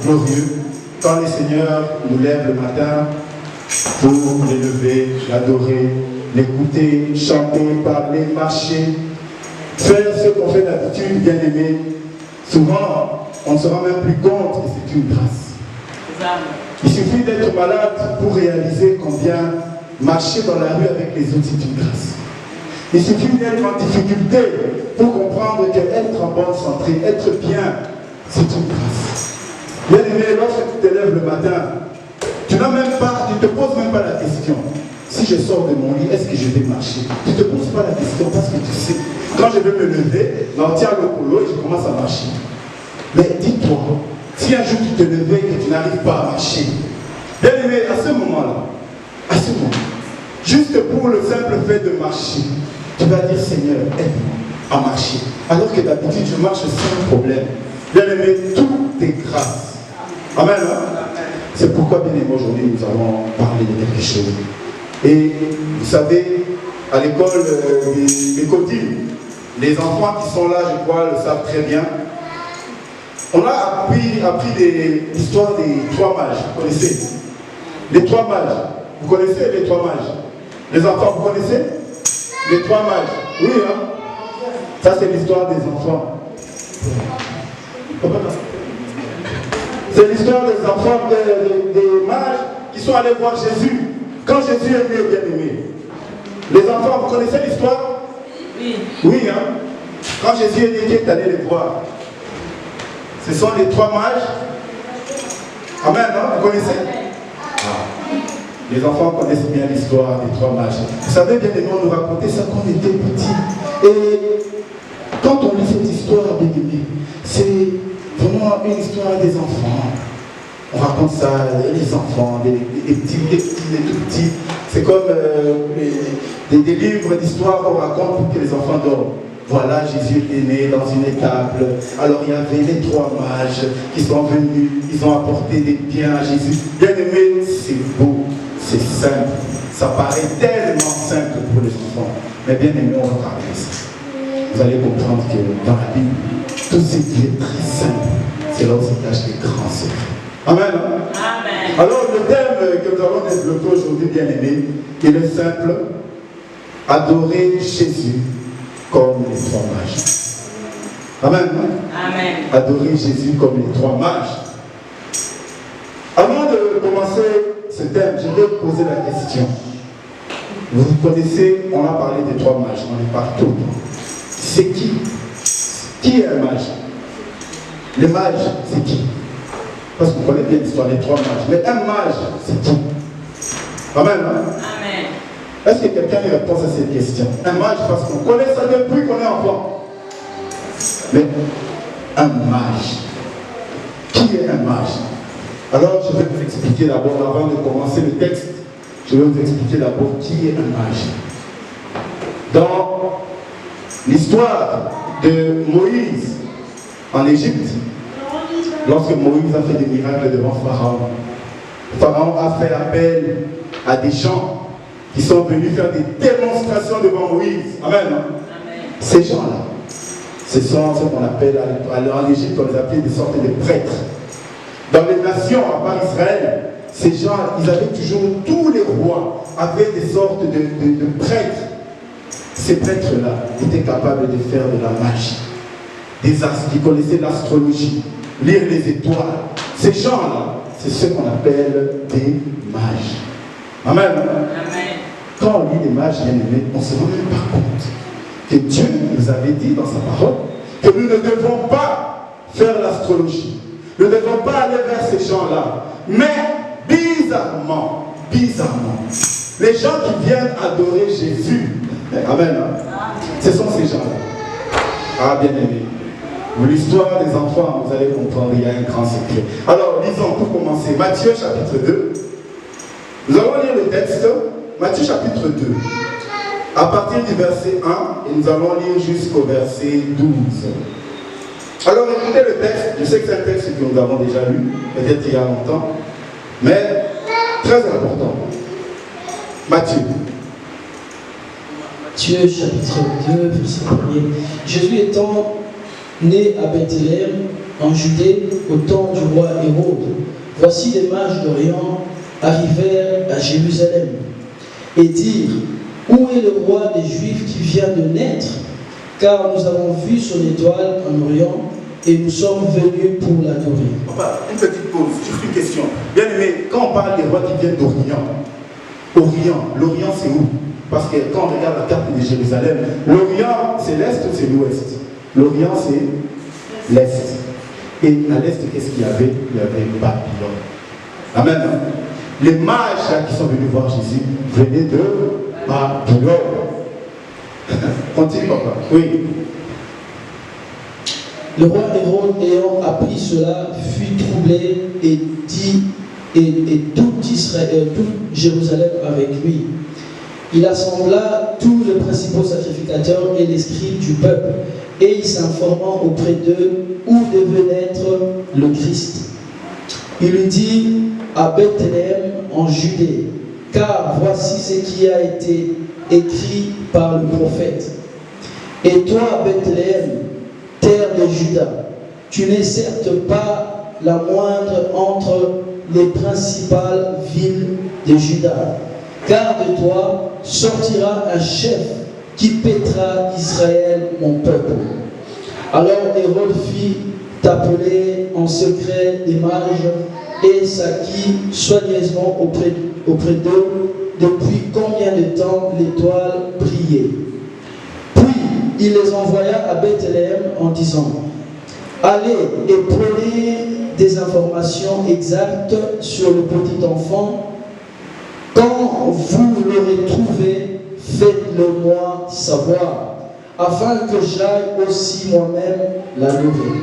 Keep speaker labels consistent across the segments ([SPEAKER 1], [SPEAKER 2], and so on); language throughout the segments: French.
[SPEAKER 1] glorieux quand le Seigneur nous lève le matin pour l'élever, l'adorer, l'écouter, chanter, parler, marcher, faire ce qu'on fait d'habitude, bien aimé. Souvent, on ne se rend même plus compte que c'est une grâce. Il suffit d'être malade pour réaliser combien marcher dans la rue avec les autres, c'est une grâce. Il suffit d'être en difficulté pour comprendre qu'être en bonne santé, être bien, c'est une grâce. Bien aimé, lorsque tu te lèves le matin, tu ne te poses même pas la question. Si je sors de mon lit, est-ce que je vais marcher? Tu ne te poses pas la question parce que tu sais. Quand je vais me lever, on tient le colo et je commence à marcher. Mais dis-toi, si un jour tu te levais et que tu n'arrives pas à marcher, bien aimé, à ce moment-là, juste pour le simple fait de marcher, tu vas dire Seigneur, aide-moi à marcher. Alors que d'habitude, je marche sans problème. Bien aimé, tout est grâce. Amen. Hein? C'est pourquoi, bien aimé, aujourd'hui, nous allons parler de quelque chose. Et vous savez, à l'école des Codines, les enfants qui sont là, je crois, le savent très bien. On a appris l'histoire des trois mages. Vous connaissez? Les trois mages. Vous connaissez les trois mages? Les enfants, vous connaissez? Les trois mages. Oui, hein? Ça, c'est l'histoire des enfants. C'est l'histoire des enfants, des mages qui sont allés voir Jésus. Quand Jésus est né, bien aimé. Les enfants, vous connaissez l'histoire? Oui. Oui, hein? Quand Jésus est né, qui est allé les voir? Ce sont les trois mages. Amen, hein? Vous connaissez? Les enfants connaissent bien l'histoire des trois mages. Vous savez, bien aimé, on nous racontait ça quand on était petits. Et quand on lit cette histoire, bien aimé, c'est vraiment une histoire des enfants. On raconte ça, les enfants, des petits, des tout petits. C'est comme des livres d'histoire qu'on raconte pour que les enfants dorment. Voilà, Jésus est né dans une étable. Alors il y avait les trois mages qui sont venus, ils ont apporté des biens à Jésus. Bien aimé, c'est beau, c'est simple. Ça paraît tellement simple pour les enfants. Mais bien aimé, on va parler de ça. Vous allez comprendre que dans la Bible, tout ce qui est très simple, c'est là où se cachent les grands secrets. Amen. Amen. Alors le thème que nous allons développer aujourd'hui, bien aimé, est le simple: adorer Jésus comme les trois mages. Amen. Amen. Adorer Jésus comme les trois mages. Avant de commencer ce thème, je vais vous poser la question. Vous connaissez, on a parlé des trois mages, on est partout. C'est qui? Qui est un mage? Les mages, c'est qui? Parce qu'on connaît bien l'histoire des trois mages. Mais un mage, c'est qui? Amen. Hein? Amen. Est-ce que quelqu'un a une réponse à cette question? Un mage, parce qu'on connaît ça depuis qu'on est enfant. Mais un mage. Qui est un mage? Alors, je vais vous expliquer d'abord, avant de commencer le texte, je vais vous expliquer d'abord qui est un mage. Dans l'histoire de Moïse en Égypte, lorsque Moïse a fait des miracles devant Pharaon, Pharaon a fait appel à des gens qui sont venus faire des démonstrations devant Moïse. Amen. Amen. Ces gens-là, ce sont ce qu'on appelle, en Égypte, on les appelait des sortes de prêtres. Dans les nations, à part Israël, ces gens, ils avaient toujours, tous les rois avaient des sortes de prêtres. Ces prêtres-là étaient capables de faire de la magie, des astres, qui connaissaient l'astrologie, lire les étoiles. Ces gens-là, c'est ce qu'on appelle des mages. Amen. Amen. Quand on lit les mages, bien aimés, on ne se rend même pas compte que Dieu nous avait dit dans sa parole que nous ne devons pas faire l'astrologie. Nous ne devons pas aller vers ces gens-là. Mais bizarrement, les gens qui viennent adorer Jésus, amen, ce sont ces gens-là. Ah, bien aimé. L'histoire des enfants, vous allez comprendre, il y a un grand secret. Alors, lisons pour commencer. Matthieu chapitre 2. Nous allons lire le texte. Matthieu chapitre 2. À partir du verset 1, et nous allons lire jusqu'au verset 12. Alors, écoutez le texte. Je sais que c'est un texte que nous avons déjà lu, peut-être il y a longtemps, mais très important. Matthieu.
[SPEAKER 2] Matthieu chapitre 2, verset 1er. Jésus étant né à Bethléem, en Judée, au temps du roi Hérode. Voici les mages d'Orient arrivèrent à Jérusalem et dirent: où est le roi des Juifs qui vient de naître? Car nous avons vu son étoile en Orient et nous sommes venus pour l'adorer.
[SPEAKER 1] Papa, une petite pause, juste une question. Bien aimé, quand on parle des rois qui viennent d'Orient, l'Orient c'est où? Parce que quand on regarde la carte de Jérusalem, l'Orient c'est l'Est ou c'est l'Ouest? L'Orient c'est l'Est. Et à l'Est, qu'est-ce qu'il y avait? Il y avait Babylone. Amen. Les mages là, qui sont venus voir Jésus venaient de Babylone. Continue, papa. Oui.
[SPEAKER 2] Le roi Hérode, ayant appris cela, fut troublé et dit, et tout Jérusalem avec lui. Il assembla tous les principaux sacrificateurs et les scribes du peuple, et il s'informa auprès d'eux où devait naître le Christ. Il lui dit: à Bethléem en Judée, car voici ce qui a été écrit par le prophète. Et toi, Bethléem, terre de Juda, tu n'es certes pas la moindre entre les principales villes de Juda, car de toi sortira un chef qui paîtra Israël, mon peuple. Alors Hérode fit appeler en secret les mages et s'acquit soigneusement auprès d'eux depuis combien de temps l'étoile brillait. Puis il les envoya à Bethléem en disant: allez et prenez des informations exactes sur le petit enfant. Quand vous l'aurez trouvé, faites-le-moi savoir, afin que j'aille aussi moi-même l'adorer.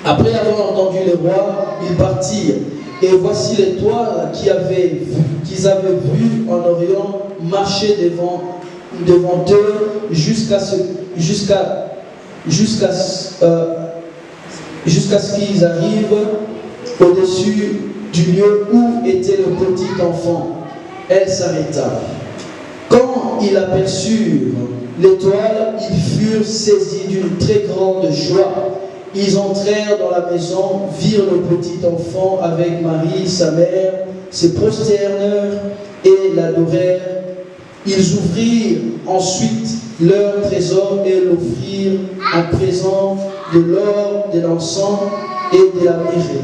[SPEAKER 2] Après avoir entendu les rois, ils partirent. Et voici l'étoile qu'ils avaient vue en Orient marcher devant eux jusqu'à ce qu'ils arrivent au-dessus du lieu où était le petit enfant. Elle s'arrêta. Quand ils aperçurent l'étoile, ils furent saisis d'une très grande joie. Ils entrèrent dans la maison, virent le petit enfant avec Marie, sa mère, se prosternèrent et l'adorèrent. Ils ouvrirent ensuite leur trésor et l'offrirent en présent de l'or, de l'encens et de la myrrhe.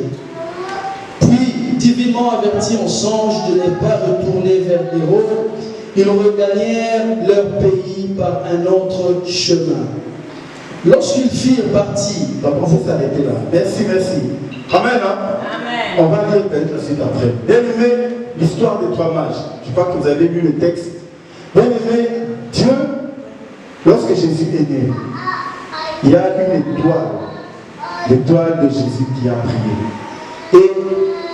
[SPEAKER 2] Puis, divinement avertis en songe de ne pas retourner vers Hérode, ils regagnèrent leur pays par un autre chemin. Lorsqu'ils firent partie,
[SPEAKER 1] on va s'arrêter là. Merci, merci. Amen, hein? Amen. On va lire peut-être la suite après. Bien aimé, l'histoire des trois mages. Je crois que vous avez lu le texte. Bien aimé, Dieu, lorsque Jésus est né, il y a une étoile, l'étoile de Jésus qui a brillé. Et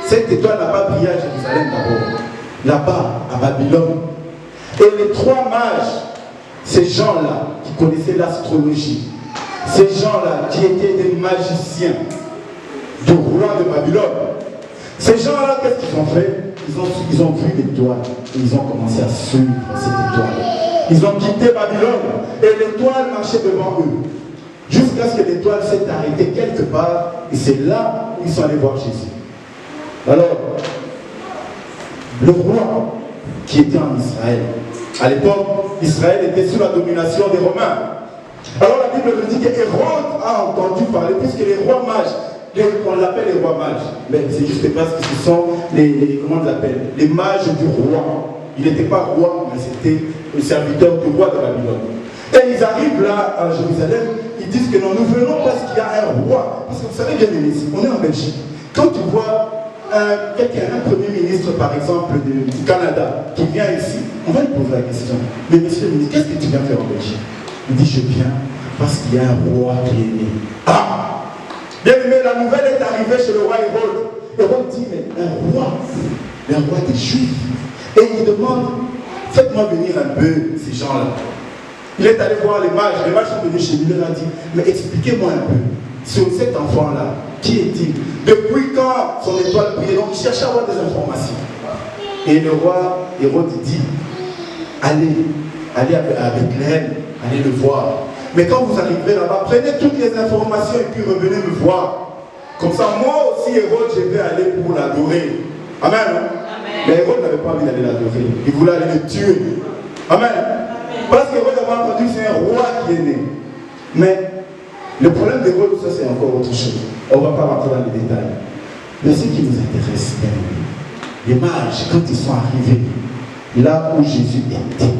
[SPEAKER 1] cette étoile n'a pas brillé à Jérusalem d'abord, là-bas, à Babylone. Et les trois mages, ces gens-là qui connaissaient l'astrologie, ces gens-là qui étaient des magiciens du roi de Babylone, ces gens-là, qu'est-ce qu'ils ont fait? Ils ont vu l'étoile et ils ont commencé à suivre cette étoile. Ils ont quitté Babylone et l'étoile marchait devant eux. Jusqu'à ce que l'étoile s'est arrêtée quelque part et c'est là où ils sont allés voir Jésus. Alors, le roi qui était en Israël, à l'époque, Israël était sous la domination des Romains. Alors la Bible nous dit que Hérode a entendu parler, puisque les rois mages, on l'appelle les rois mages, mais c'est juste parce que ce sont comment on l'appelle, les mages du roi. Il n'était pas roi, mais c'était le serviteur du roi de Babylone. Et ils arrivent là à Jérusalem, ils disent que non, nous venons parce qu'il y a un roi. Parce que vous savez bien aimé, on est en Belgique. Quand tu vois un premier ministre, par exemple, du Canada, qui vient ici, on va lui poser la question. Mais monsieur le ministre, qu'est-ce que tu viens faire en Belgique? Il dit, je viens parce qu'il y a un roi qui est né. Ah! Bien aimé, la nouvelle est arrivée chez le roi Hérode. Hérode dit, mais un roi des Juifs. Et il demande, faites-moi venir un peu ces gens-là. Il est allé voir les mages sont venus chez lui, il leur a dit, mais expliquez-moi un peu, sur cet enfant-là, qui est-il? Depuis quand son étoile brillait? Donc il cherchait à avoir des informations. Et le roi Hérode dit, allez à Bethléem, allez le voir. Mais quand vous arriverez là-bas, prenez toutes les informations et puis revenez me voir. Comme ça, moi aussi, Hérode, je vais aller pour l'adorer. Amen. Amen. Mais Hérode n'avait pas envie d'aller l'adorer. Il voulait aller le tuer. Amen. Parce qu'Hérode avait entendu, c'est un roi qui est né. Mais le problème d'Hérode, ça c'est encore autre chose. On ne va pas rentrer dans les détails. Mais ce qui nous intéresse, les mages, quand ils sont arrivés, là où Jésus était,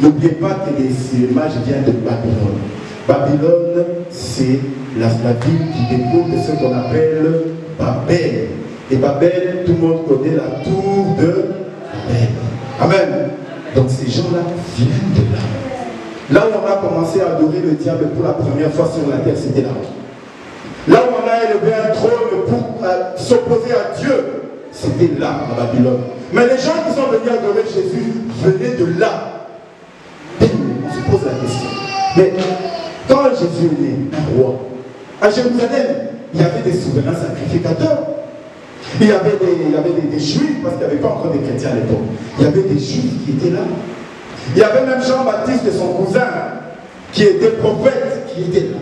[SPEAKER 1] n'oubliez pas que les mages viennent de Babylone. Babylone, c'est la ville qui découle de ce qu'on appelle Babel. Et Babel, tout le monde connaît la tour de Babel. Amen. Donc ces gens-là viennent de là. Là où on a commencé à adorer le diable pour la première fois sur la terre, c'était là. Là où on a élevé un trône pour s'opposer à Dieu, c'était là, à Babylone. Mais les gens qui sont venus adorer Jésus venaient de là. On se pose la question. Mais quand Jésus est né, un roi, à Jérusalem, il y avait des souverains sacrificateurs. Il y avait des juifs, parce qu'il n'y avait pas encore des chrétiens à l'époque. Il y avait des juifs qui étaient là. Il y avait même Jean-Baptiste et son cousin, qui était prophète, qui était là.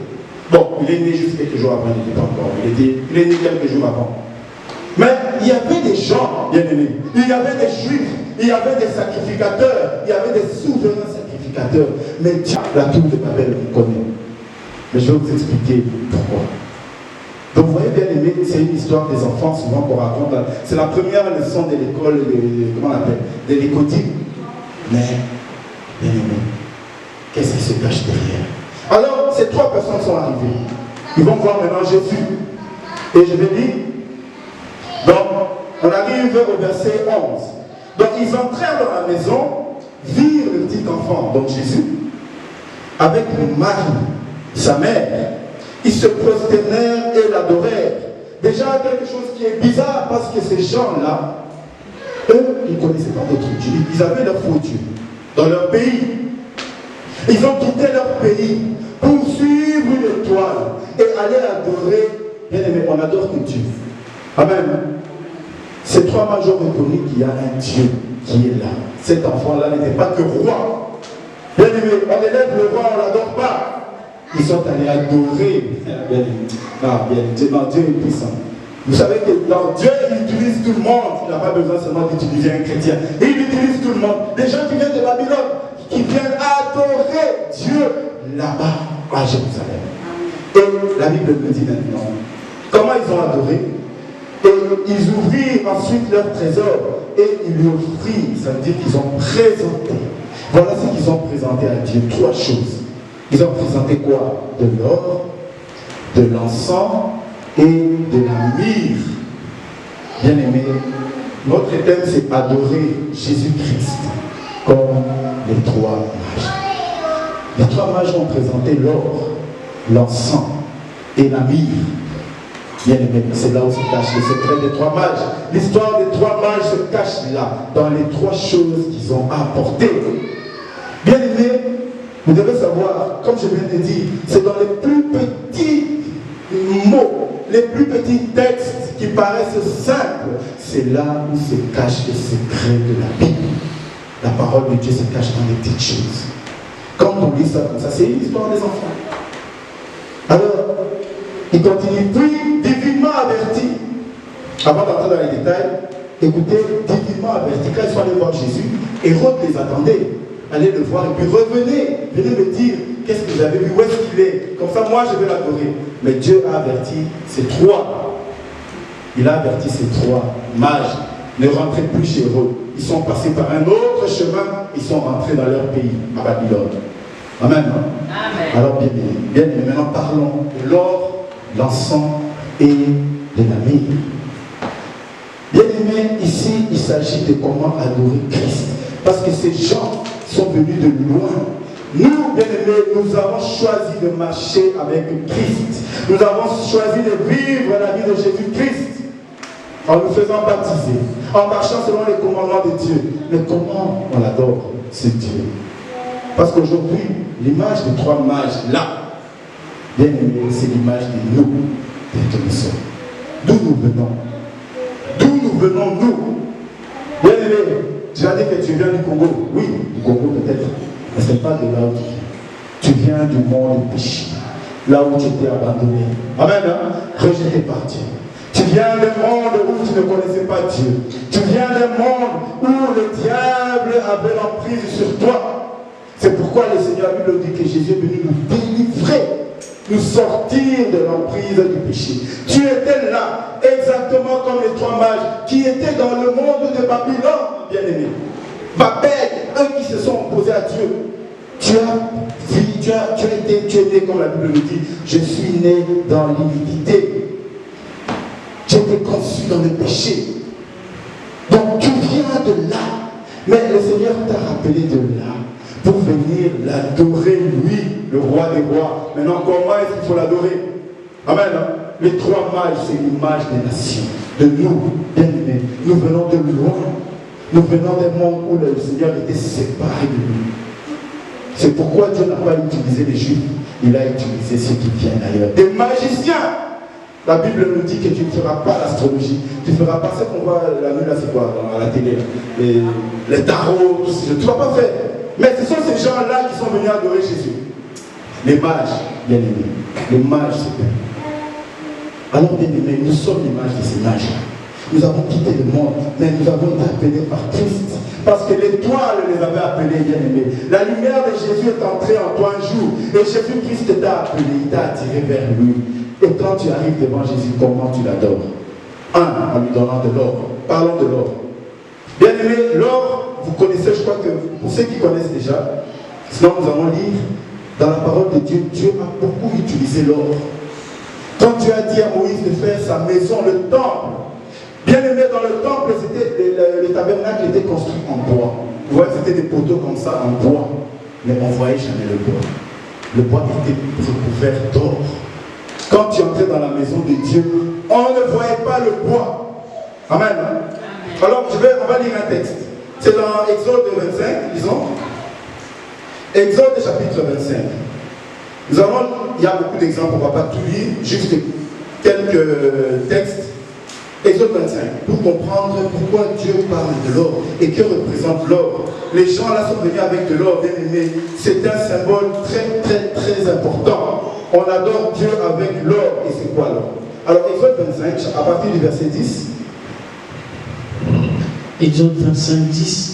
[SPEAKER 1] Bon, il est né juste quelques jours avant, il n'était pas encore. Il est né quelques jours avant. Mais il y avait des gens, bien aimés. Il y avait des juifs, il y avait des sacrificateurs, il y avait des souverains sacrificateurs. Mais Dieu, la tour de Babel, vous connaît. Mais je vais vous expliquer pourquoi. Donc vous voyez, bien aimé, c'est une histoire des enfants souvent qu'on raconte. C'est la première leçon de l'école, comment on appelle, de l'écodie. Mais, bien aimé, qu'est-ce qui se cache derrière? Alors, ces trois personnes sont arrivées. Ils vont voir maintenant Jésus. Et je vais lire. Donc, on arrive au verset 11. Donc, ils entrèrent dans la maison, virent le petit enfant, donc Jésus, avec Marie, sa mère. Ils se prosternèrent et l'adorèrent. Déjà, quelque chose qui est bizarre, parce que ces gens-là, eux, ils ne connaissaient pas d'autres dieux. Ils avaient leur faux Dieu dans leur pays. Ils ont quitté leur pays pour suivre une étoile et aller adorer. Bien aimé, on adore que Dieu. Amen. Ces trois mages ont reconnu qu'il y a un Dieu qui est là. Cet enfant-là n'était pas que roi. Bien aimé, on élève le roi, on ne l'adore pas. Ils sont allés adorer. Dieu est puissant. Vous savez que dans Dieu, il utilise tout le monde. Il n'a pas besoin seulement d'utiliser un chrétien. Il utilise tout le monde. Des gens qui viennent de Babylone, qui viennent adorer Dieu là-bas à Jérusalem. Et la Bible nous dit maintenant comment ils ont adoré. Et ils ouvrirent ensuite leur trésor et ils lui offrirent, ça veut dire qu'ils ont présenté. Voilà ce qu'ils ont présenté à Dieu, trois choses. Ils ont présenté quoi? De l'or, de l'encens et de la myrrhe. Bien aimé, notre thème c'est adorer Jésus-Christ comme les trois mages. Les trois mages ont présenté l'or, l'encens et la myrrhe. Bien aimé, c'est là où se cache le secret des trois mages. L'histoire des trois mages se cache là, dans les trois choses qu'ils ont apportées. Bien aimé, vous devez savoir, comme je viens de dire, c'est dans les plus petits mots, les plus petits textes qui paraissent simples, c'est là où se cache le secret de la Bible. La parole de Dieu se cache dans les petites choses. Quand on lit ça comme ça, c'est l'histoire des enfants. Alors, il continue, puis divinement averti, avant d'entrer dans les détails, écoutez, divinement averti, quand ils sont allés voir Jésus, Hérode les attendait. Allez le voir et puis revenez, venez me dire qu'est-ce que vous avez vu, où est-ce qu'il est. Comme ça, moi, je vais l'adorer. Mais Dieu a averti ces trois. Il a averti ces trois mages. Ne rentrez plus chez Hérode. Ils sont passés par un autre chemin. Ils sont rentrés dans leur pays, à Babylone. Amen. Amen. Alors, bien aimé, maintenant parlons de l'or, l'encens et de la myrrhe. Bien aimé, ici, il s'agit de comment adorer Christ. Parce que ces gens sont venus de loin. Nous, bien aimés, nous avons choisi de marcher avec Christ. Nous avons choisi de vivre la vie de Jésus-Christ en nous faisant baptiser, en marchant selon les commandements de Dieu. Mais comment on adore ce Dieu? Parce qu'aujourd'hui, l'image des trois mages là, bien aimés, c'est l'image de nous, de nous sommes. D'où nous venons? D'où nous venons, nous? Bien aimés, tu as dit que tu viens du Congo. Oui, du Congo peut-être. Mais ce n'est pas de là où tu viens. Tu viens du monde du péché, là où tu étais abandonné. Amen, hein? Rejeté par Dieu. Tu viens d'un monde où tu ne connaissais pas Dieu. Tu viens d'un monde où le diable avait l'emprise sur toi. C'est pourquoi le Seigneur la Bible dit que Jésus est venu nous délivrer, nous sortir de l'emprise du péché. Tu étais là, exactement comme les trois mages qui étaient dans le monde de Babylone, bien-aimé. Babel, eux qui se sont opposés à Dieu. Tu es né, comme la Bible le dit, je suis né dans l'iniquité. J'ai été conçu dans le péché. Donc tu viens de là. Mais le Seigneur t'a rappelé de là pour venir l'adorer, lui, le roi des rois. Maintenant, comment est-ce qu'il faut l'adorer? Amen. Les trois mages, c'est l'image des nations, de nous, bien-aimés. Nous venons de loin. Nous venons d'un monde où le Seigneur était séparé de nous. C'est pourquoi Dieu n'a pas utilisé les Juifs. Il a utilisé ceux qui viennent ailleurs. Des magiciens. La Bible nous dit que tu ne feras pas l'astrologie. Tu ne feras pas ce qu'on voit la nuit, là, c'est quoi, à la télé, les tarots, tout ça. Tu ne vas pas faire. Mais ce sont ces gens-là qui sont venus adorer Jésus. Les mages, bien aimés. Les mages, c'est bien. Alors, bien aimés, nous sommes l'image de ces mages-là. Nous avons quitté le monde, mais nous avons été appelés par Christ. Parce que l'étoile les avait appelés, bien aimés. La lumière de Jésus est entrée en toi un jour. Et Jésus-Christ t'a appelé, il t'a attiré vers lui. Et quand tu arrives devant Jésus, comment tu l'adores? En lui donnant de l'or. Parlons de l'or. Bien aimé, l'or, vous connaissez, je crois que pour ceux qui connaissent déjà, sinon nous allons lire dans la parole de Dieu, Dieu a beaucoup utilisé l'or. Quand Dieu a dit à Moïse de faire sa maison, le temple, bien aimé, dans le temple, le tabernacle était construit en bois. Vous voyez, c'était des poteaux comme ça, en bois. Mais on ne voyait jamais le bois. Le bois était recouvert d'or. Quand tu entrais dans la maison de Dieu, on ne voyait pas le bois. Amen. Alors, on va lire un texte. C'est dans Exode 25, disons. Exode chapitre 25. Il y a beaucoup d'exemples, on ne va pas tout lire, juste quelques textes. Exode 25, pour comprendre pourquoi Dieu parle de l'or et que représente l'or. Les gens là sont venus avec de l'or, bien aimé. C'est un symbole très, très, très important. On adore Dieu avec l'or. Et c'est quoi l'or? Alors, Exode 25, à partir du verset 10.
[SPEAKER 2] Exode 25, 10.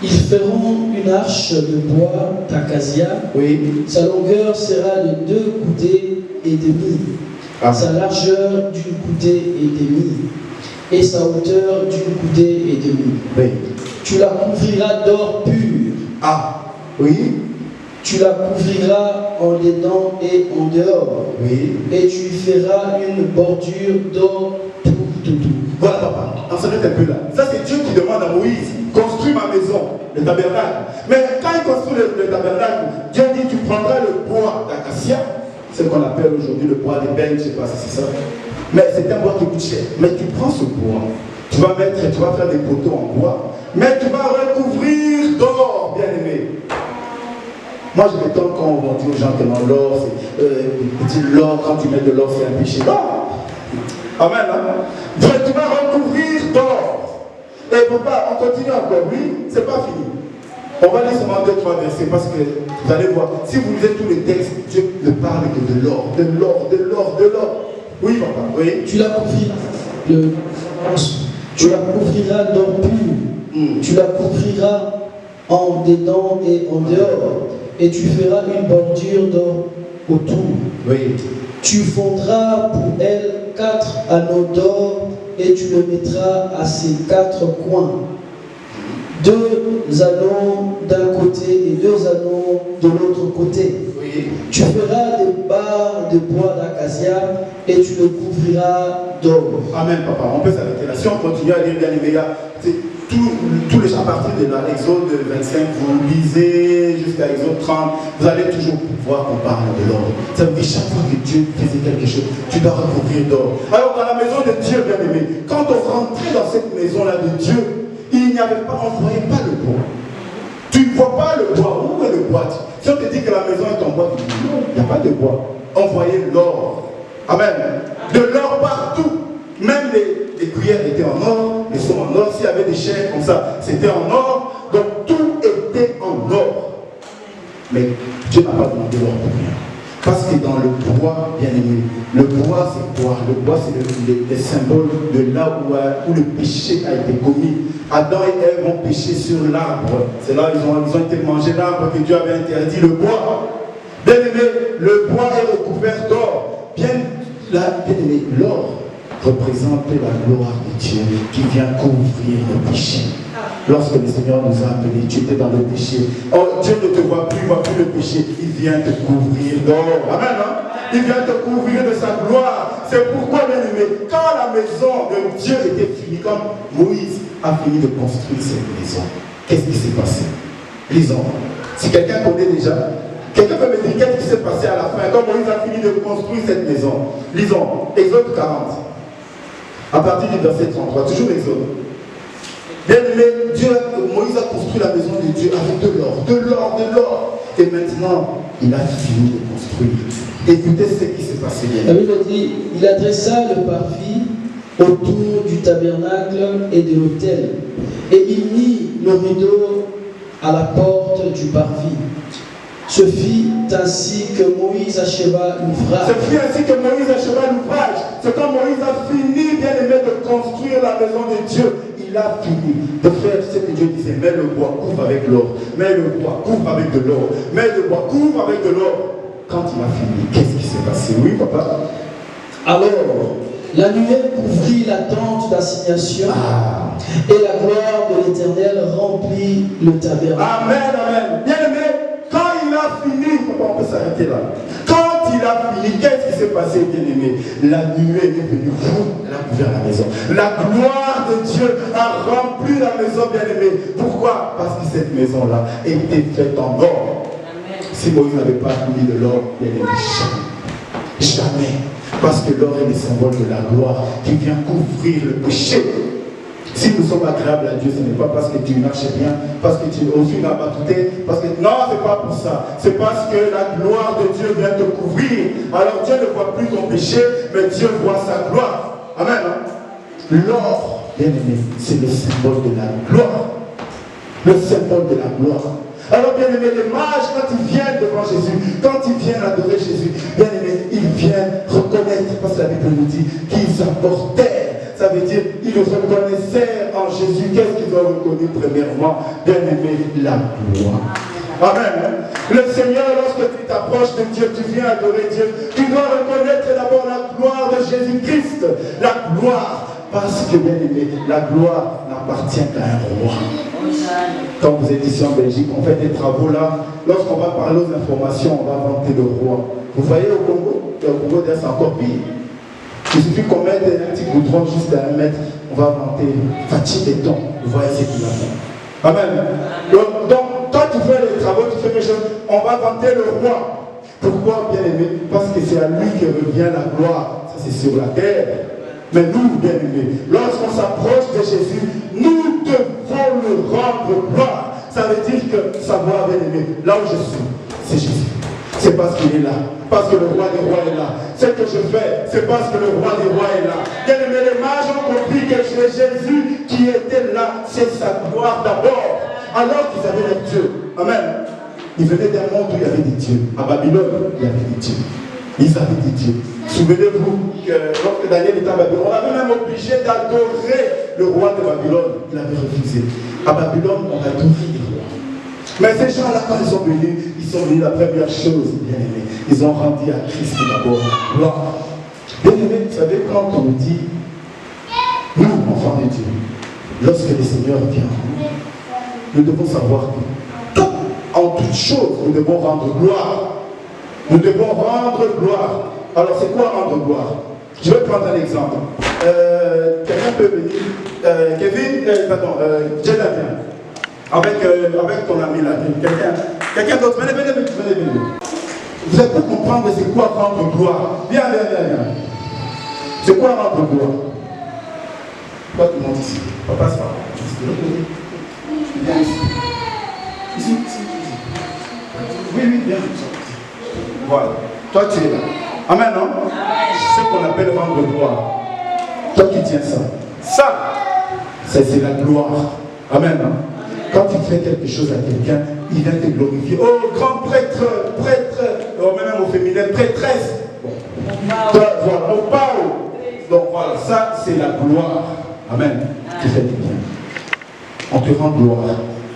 [SPEAKER 2] Ils feront une arche de bois d'acacia.
[SPEAKER 1] Oui.
[SPEAKER 2] Sa longueur sera de 2 coudées et demie. Sa largeur d'une coudée et demie. Et sa hauteur d'une coudée et demie.
[SPEAKER 1] Oui.
[SPEAKER 2] Tu la couvriras d'or pur.
[SPEAKER 1] Oui.
[SPEAKER 2] Tu la couvriras en dedans et en dehors.
[SPEAKER 1] Oui.
[SPEAKER 2] Et tu y feras une bordure d'or pour tout.
[SPEAKER 1] Voilà, papa. Enseigne un peu là. Ça, c'est Dieu qui demande à Moïse, construis ma maison, le tabernacle. Mais quand il construit le tabernacle, Dieu dit, tu prendras le bois d'acacia, ce qu'on appelle aujourd'hui le bois d'ébène, je ne sais pas si c'est ça. Mais c'est un bois qui coûte cher. Mais tu prends ce bois, tu vas faire des poteaux en bois, mais tu vas recouvrir d'or, bien aimé. Moi, je m'étonne quand on dit aux gens que non, l'or, c'est l'or, quand tu mets de l'or, c'est un péché. Non. Amen. Hein? Donc, tu vas recouvrir d'or. Et papa, on continue encore. Oui, c'est pas fini. On va lire seulement 2-3 versets parce que vous allez voir. Si vous lisez tous les textes, Dieu ne parle que de l'or, de l'or, de l'or, de l'or. Oui, papa. Oui.
[SPEAKER 2] Tu la couvriras d'or pur. Tu la couvriras en dedans et en dehors. Et tu feras une bordure d'or autour.
[SPEAKER 1] Oui.
[SPEAKER 2] Tu fondras pour elle 4 anneaux d'or et tu le mettras à ses 4 coins. 2 anneaux d'un côté et 2 anneaux de l'autre côté.
[SPEAKER 1] Oui.
[SPEAKER 2] Tu feras des barres de bois d'acacia et tu le couvriras d'or.
[SPEAKER 1] Amen, papa. On peut s'arrêter là. Si on continue à lire, bien aimé, tous les à partir de l'Exode 25, vous lisez jusqu'à Exode 30, vous allez toujours voir qu'on parle de l'or. Ça veut dire chaque fois que Dieu faisait quelque chose, tu dois recouvrir d'or. Alors dans la maison de Dieu, bien aimé, quand on rentrait dans cette maison-là de Dieu, il n'y avait pas, on ne voyait pas le bois. Tu ne vois pas le bois. Où est le bois? Si on te dit que la maison est en bois, tu dis non, il n'y a pas de bois. On voyait l'or. Amen. De l'or partout. Même les cuillères étaient en or, les seaux en or. S'il y avait des chairs comme ça, c'était en or. Donc tout était en or. Mais Dieu n'a pas demandé l'or pour rien. Parce que dans le bois, bien aimé, le bois c'est quoi? Le bois c'est le symbole de là où le péché a été commis. Adam et Ève ont péché sur l'arbre. C'est là où ils ont été mangés l'arbre que Dieu avait interdit, le bois. Bien aimé, le bois est recouvert d'or. Bien aimé, l'or représente la gloire de Dieu qui vient couvrir le péché. Lorsque le Seigneur nous a appelés, tu étais dans le péché. Oh, Dieu ne te voit plus le péché. Il vient te couvrir d'or. Amen. Hein? Il vient te couvrir de sa gloire. C'est pourquoi, bien aimé, quand la maison de Dieu était finie, comme Moïse a fini de construire cette maison, qu'est-ce qui s'est passé? Lisons. Si quelqu'un connaît déjà, quelqu'un peut me dire qu'est-ce qui s'est passé à la fin, quand Moïse a fini de construire cette maison. Lisons. Exode 40. À partir du verset 33. Toujours Exode. Bien aimé, Moïse a construit la maison de Dieu avec de l'or. Et maintenant, il a fini de construire. Écoutez ce qui s'est passé.
[SPEAKER 2] La Bible dit, il adressa le parvis autour du tabernacle et de l'autel. Et il mit le rideau à la porte du parvis. Ce fut ainsi que Moïse acheva l'ouvrage. C'est quand Moïse a fini, bien aimé, de construire la maison de Dieu. Il a fini de faire ce que Dieu disait. Mets le bois, couvre avec l'or. Mets le bois, couvre avec de l'or. Mets le bois, couvre avec de l'or. Quand il a fini, qu'est-ce qui s'est passé? Oui, papa? Alors, la nuée couvrit la tente d'assignation et la gloire de l'Éternel remplit le tabernacle. Amen, amen. Bien aimé, quand il a fini, papa, on peut s'arrêter là. Quand il a fini, qu'est-ce qui s'est passé, bien aimé? La nuée est venue, elle a couvert la maison. La gloire de Dieu a rempli la maison, bien aimé. Pourquoi? Parce que cette maison-là était faite en or. Si Moïse n'avait pas fini de l'or, il n'y avait jamais. Parce que l'or est le symbole de la gloire qui vient couvrir le péché. Si nous sommes agréables à Dieu, ce n'est pas parce que tu marches bien, parce que tu n'as pas tout, parce que non, ce n'est pas pour ça. C'est parce que la gloire de Dieu vient te couvrir. Alors Dieu ne voit plus ton péché, mais Dieu voit sa gloire. Amen. Hein? L'or, bien aimé, c'est le symbole de la gloire. Le symbole de la gloire. Alors bien aimé, les mages, quand ils viennent devant Jésus, quand ils viennent adorer Jésus, bien aimé, ils viennent reconnaître, parce que la Bible nous dit qu'ils apportèrent. Ça veut dire, ils reconnaissaient en Jésus. Qu'est-ce qu'ils ont reconnu premièrement? Bien aimé, la gloire. Amen. Le Seigneur, lorsque tu t'approches de Dieu, tu viens adorer Dieu, tu dois reconnaître d'abord la gloire de Jésus-Christ. La gloire. Parce que, bien aimé, la gloire n'appartient qu'à un roi. Quand vous êtes ici en Belgique, on fait des travaux là. Lorsqu'on va parler aux informations, on va vanter le roi. Vous voyez au Congo, d'ailleurs, c'est encore pire. Il suffit qu'on mette un petit goudron juste à 1 mètre, on va vanter Fatih et Ton. Vous voyez ce qu'il a fait. Amen. Donc, toi, tu fais les travaux, tu fais les choses, on va vanter le roi. Pourquoi, bien aimé? Parce que c'est à lui que revient la gloire. Ça, c'est sur la terre. Mais nous, bien aimés, lorsqu'on s'approche de Jésus, nous devons le rendre gloire. Ça veut dire que savoir, bien aimé, là où je suis, c'est Jésus. C'est parce qu'il est là. Parce que le roi des rois est là. Ce que je fais, c'est parce que le roi des rois est là. Bien aimé, les mages ont compris que c'est Jésus qui était là. C'est sa gloire d'abord. Alors qu'ils avaient leur Dieu. Amen. Ils venaient d'un monde où il y avait des dieux. À Babylone, il y avait des dieux. Ils avaient des dieux. Souvenez-vous que lorsque Daniel était à Babylone, on avait même obligé d'adorer le roi de Babylone. Il avait refusé. À Babylone, on adorait les rois. Mais ces gens-là, quand ils sont venus, la première chose, bien aimé, ils ont rendu à Christ d'abord la gloire. Bien aimé, vous savez, quand on nous dit, nous, enfants de Dieu, lorsque le Seigneur vient, nous devons savoir que en toutes choses, nous devons rendre gloire. Nous devons rendre gloire. Alors, c'est quoi rendre gloire? Je vais prendre un exemple. Quelqu'un peut venir, Kevin, Jonathan, avec ton ami là, quelqu'un d'autre, venez. Vous avez pu comprendre c'est quoi rendre gloire? Viens. C'est quoi rendre gloire? Toi, tu montes ici. Papa, c'est pas viens ici. Ici. Oui, viens. Voilà. Toi, tu es là. Amen, non? C'est ce qu'on appelle rendre gloire. Toi qui tiens ça. Ça, c'est la gloire. Amen, non?
[SPEAKER 1] Quand tu fais quelque chose à quelqu'un, il vient te glorifier. Oh, grand prêtre, prêtre, oh, même au féminin, prêtresse. Bon. Voilà, au pao. Donc voilà, ça c'est la gloire. Amen. Tu fais du bien. On te rend gloire.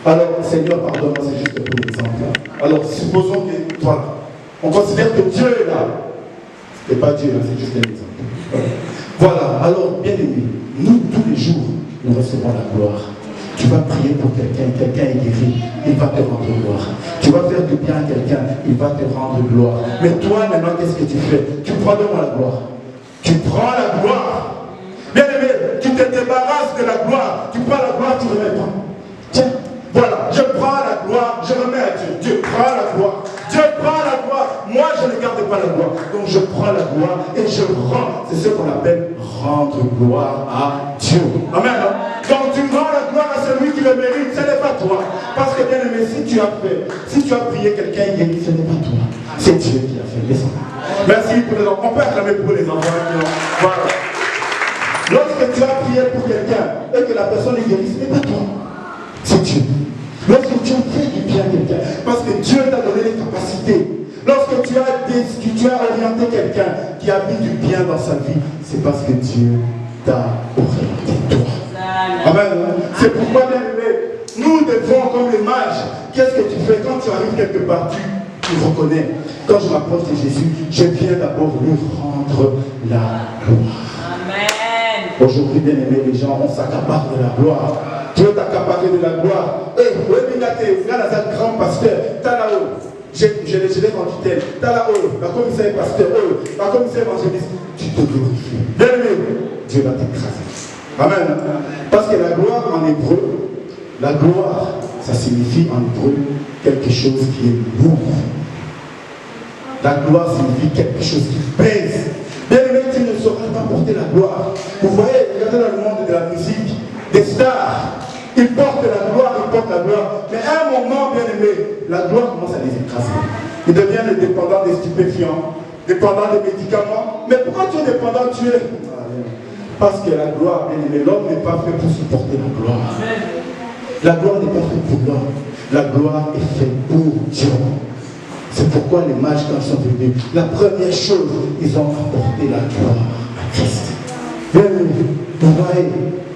[SPEAKER 1] Alors, Seigneur, pardonne-moi, c'est juste pour l'exemple. Alors, supposons que, voilà, on considère que Dieu est là. Et pas Dieu, c'est juste un exemple. Voilà, alors, bien aimé, nous, tous les jours, nous recevons la gloire. Tu vas prier pour quelqu'un, quelqu'un est guéri, il va te rendre gloire. Tu vas faire du bien à quelqu'un, il va te rendre gloire. Mais toi, maintenant, qu'est-ce que tu fais? Tu prends de moi la gloire. Tu prends la gloire. Bien aimé, tu te débarrasses de la gloire. Tu prends la gloire, tu ne remets pas. Tiens, voilà, je prends la gloire, je remets à Dieu. Dieu prend la gloire. Dieu prend la gloire. Moi, je ne garde pas la gloire. Donc, je prends la gloire et je rends. C'est ce qu'on appelle rendre gloire à Dieu. Amen. Donc, tu rends la gloire à celui qui le mérite. Ce n'est pas toi. Parce que, bien aimé, si tu as prié quelqu'un, il guérit, ce n'est pas toi. C'est Dieu qui l'a fait. Descends. Merci pour les enfants. On peut acclamer pour les enfants. Voilà. Lorsque tu as prié pour quelqu'un et que la personne est guérie, ce n'est pas toi. C'est Dieu. Lorsque tu as fait du bien à quelqu'un, parce que Dieu t'a donné les capacités. Lorsque tu as orienté quelqu'un qui a mis du bien dans sa vie, c'est parce que Dieu t'a orienté toi. Amen. C'est pourquoi, bien aimé, nous devons, comme les mages, qu'est-ce que tu fais quand tu arrives quelque part? Tu reconnais. Quand je m'approche de Jésus, je viens d'abord lui rendre la gloire. Amen. Aujourd'hui, bien aimé, les gens, on s'accapare de la gloire. Dieu t'a accaparé de la gloire. Et oui, regarde un grand pasteur, t'as là-haut. Je l'ai rendu tel. T'as là-haut, la commissaire pasteur, la commissaire évangéliste. Tu te glorifies. Bien aimé, Dieu va t'écraser. Amen. Parce que la gloire en hébreu, la gloire, ça signifie en hébreu quelque chose qui est lourd. La gloire signifie quelque chose qui pèse. Bien aimé, tu ne sauras pas porter la gloire. Vous voyez, regardez dans le monde de la musique, des stars, ils portent la gloire, mais à un moment, bien aimé, la gloire commence à les écraser. Ils deviennent dépendants des stupéfiants, dépendants des médicaments. Mais pourquoi tu es dépendant? Tu es. Parce que la gloire, bien aimé, l'homme n'est pas fait pour supporter la gloire. La gloire n'est pas faite pour l'homme. La gloire est faite pour Dieu. C'est pourquoi les mages, quand ils sont venus, la première chose, ils ont apporté la gloire à Christ. Bien aimé, vous voyez,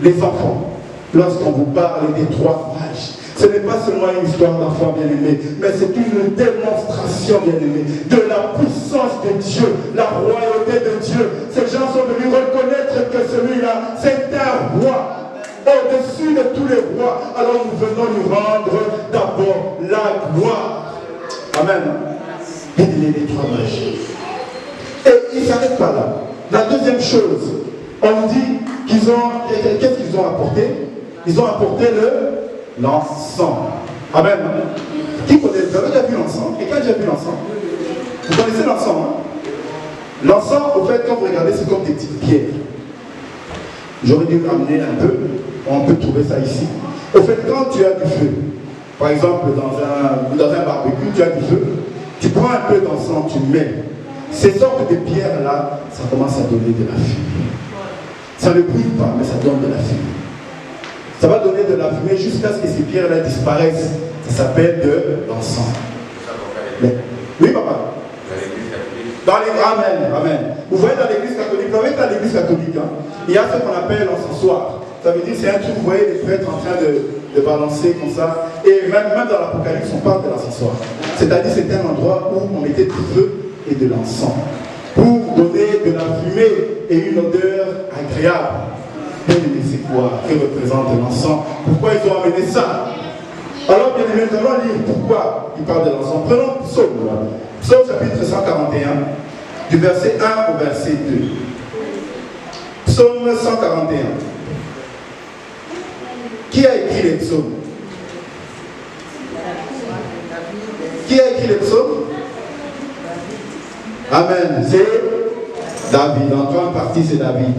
[SPEAKER 1] les enfants, lorsqu'on vous parle des trois mages, ce n'est pas seulement une histoire d'enfant bien-aimé, mais c'est une démonstration bien-aimé de la puissance de Dieu, la royauté de Dieu. Ces gens sont venus reconnaître que celui-là, c'est un roi, au-dessus de tous les rois. Alors nous venons nous rendre d'abord la gloire. Amen. Bien-aimé, les trois mages. Et ils ne s'arrêtent pas là. La deuxième chose, on dit qu'ils ont, qu'est-ce qu'ils ont apporté? Ils ont apporté l'encens. Amen. Qui connaît? Vous avez déjà vu l'encens? Et quand j'ai vu l'encens? Vous connaissez l'encens, hein? L'encens, au fait, quand vous regardez, c'est comme des petites pierres. J'aurais dû ramener un peu. On peut trouver ça ici. Au fait, quand tu as du feu, par exemple, dans un barbecue, tu as du feu, tu prends un peu d'encens, tu mets. Ces sortes de pierres-là, ça commence à donner de la fumée. Ça ne brûle pas, mais ça donne de la fumée. Ça va donner de la fumée jusqu'à ce que ces pierres-là disparaissent. Ça s'appelle de l'encens. Oui, papa. Amen, amen. Vous voyez dans l'église catholique, vous voyez dans l'église catholique, hein, il y a ce qu'on appelle l'encensoir. Ça veut dire c'est un truc, vous voyez les prêtres en train de balancer comme ça. Et même dans l'Apocalypse, on parle de l'encensoir. C'est-à-dire c'est un endroit où on mettait du feu et de l'encens pour donner de la fumée et une odeur agréable. Bien aimé, c'est quoi? Que représente l'encens? Pourquoi ils ont amené ça? Alors bien aimé, nous allons lire pourquoi ils parlent de l'encens. Prenons Psaume. Psaume chapitre 141, du verset 1 au verset 2. Psaume 141. Qui a écrit les psaumes? Qui a écrit les psaumes? Amen. C'est David. En grande partie, c'est David.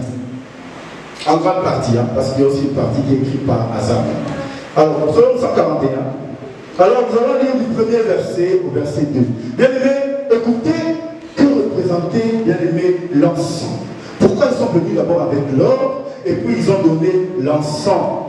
[SPEAKER 1] En grande partie, hein, parce qu'il y a aussi une partie qui est écrite par Asaph. Alors, psaume 141. Alors, nous allons lire du premier verset au verset 2. Bien-aimés, écoutez que représentait, bien-aimé, l'encens. Pourquoi ils sont venus d'abord avec l'or et puis ils ont donné l'encens?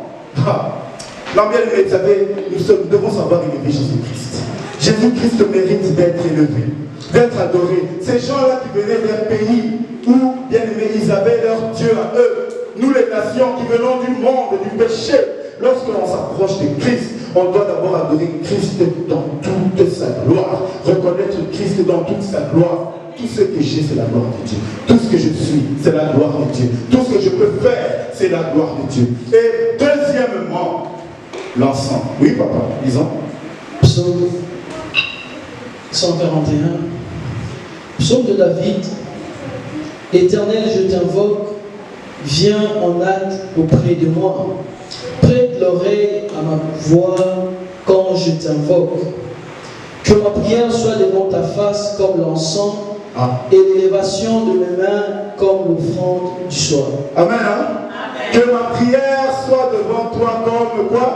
[SPEAKER 1] Non, bien aimé, vous savez, nous devons savoir élever Jésus-Christ. Jésus-Christ mérite d'être élevé, d'être adoré. Ces gens-là qui venaient d'un pays où, bien aimé, ils avaient leur Dieu à eux. Nous, les nations qui venons du monde, du péché, lorsqu'on s'approche de Christ, on doit d'abord adorer Christ dans toute sa gloire, reconnaître Christ dans toute sa gloire. Tout ce que j'ai, c'est la gloire de Dieu. Tout ce que je suis, c'est la gloire de Dieu. Tout ce que je peux faire, c'est la gloire de Dieu. Et deuxièmement, l'encens. Oui, papa, disons.
[SPEAKER 2] Psaume 141. Psaume de David. Éternel, je t'invoque, viens en hâte auprès de moi. Prête l'oreille à ma voix quand je t'invoque. Que ma prière soit devant ta face comme l'encens et l'élévation de mes mains comme l'offrande du soir.
[SPEAKER 1] Amen, hein? Amen. Que ma prière soit devant toi comme quoi?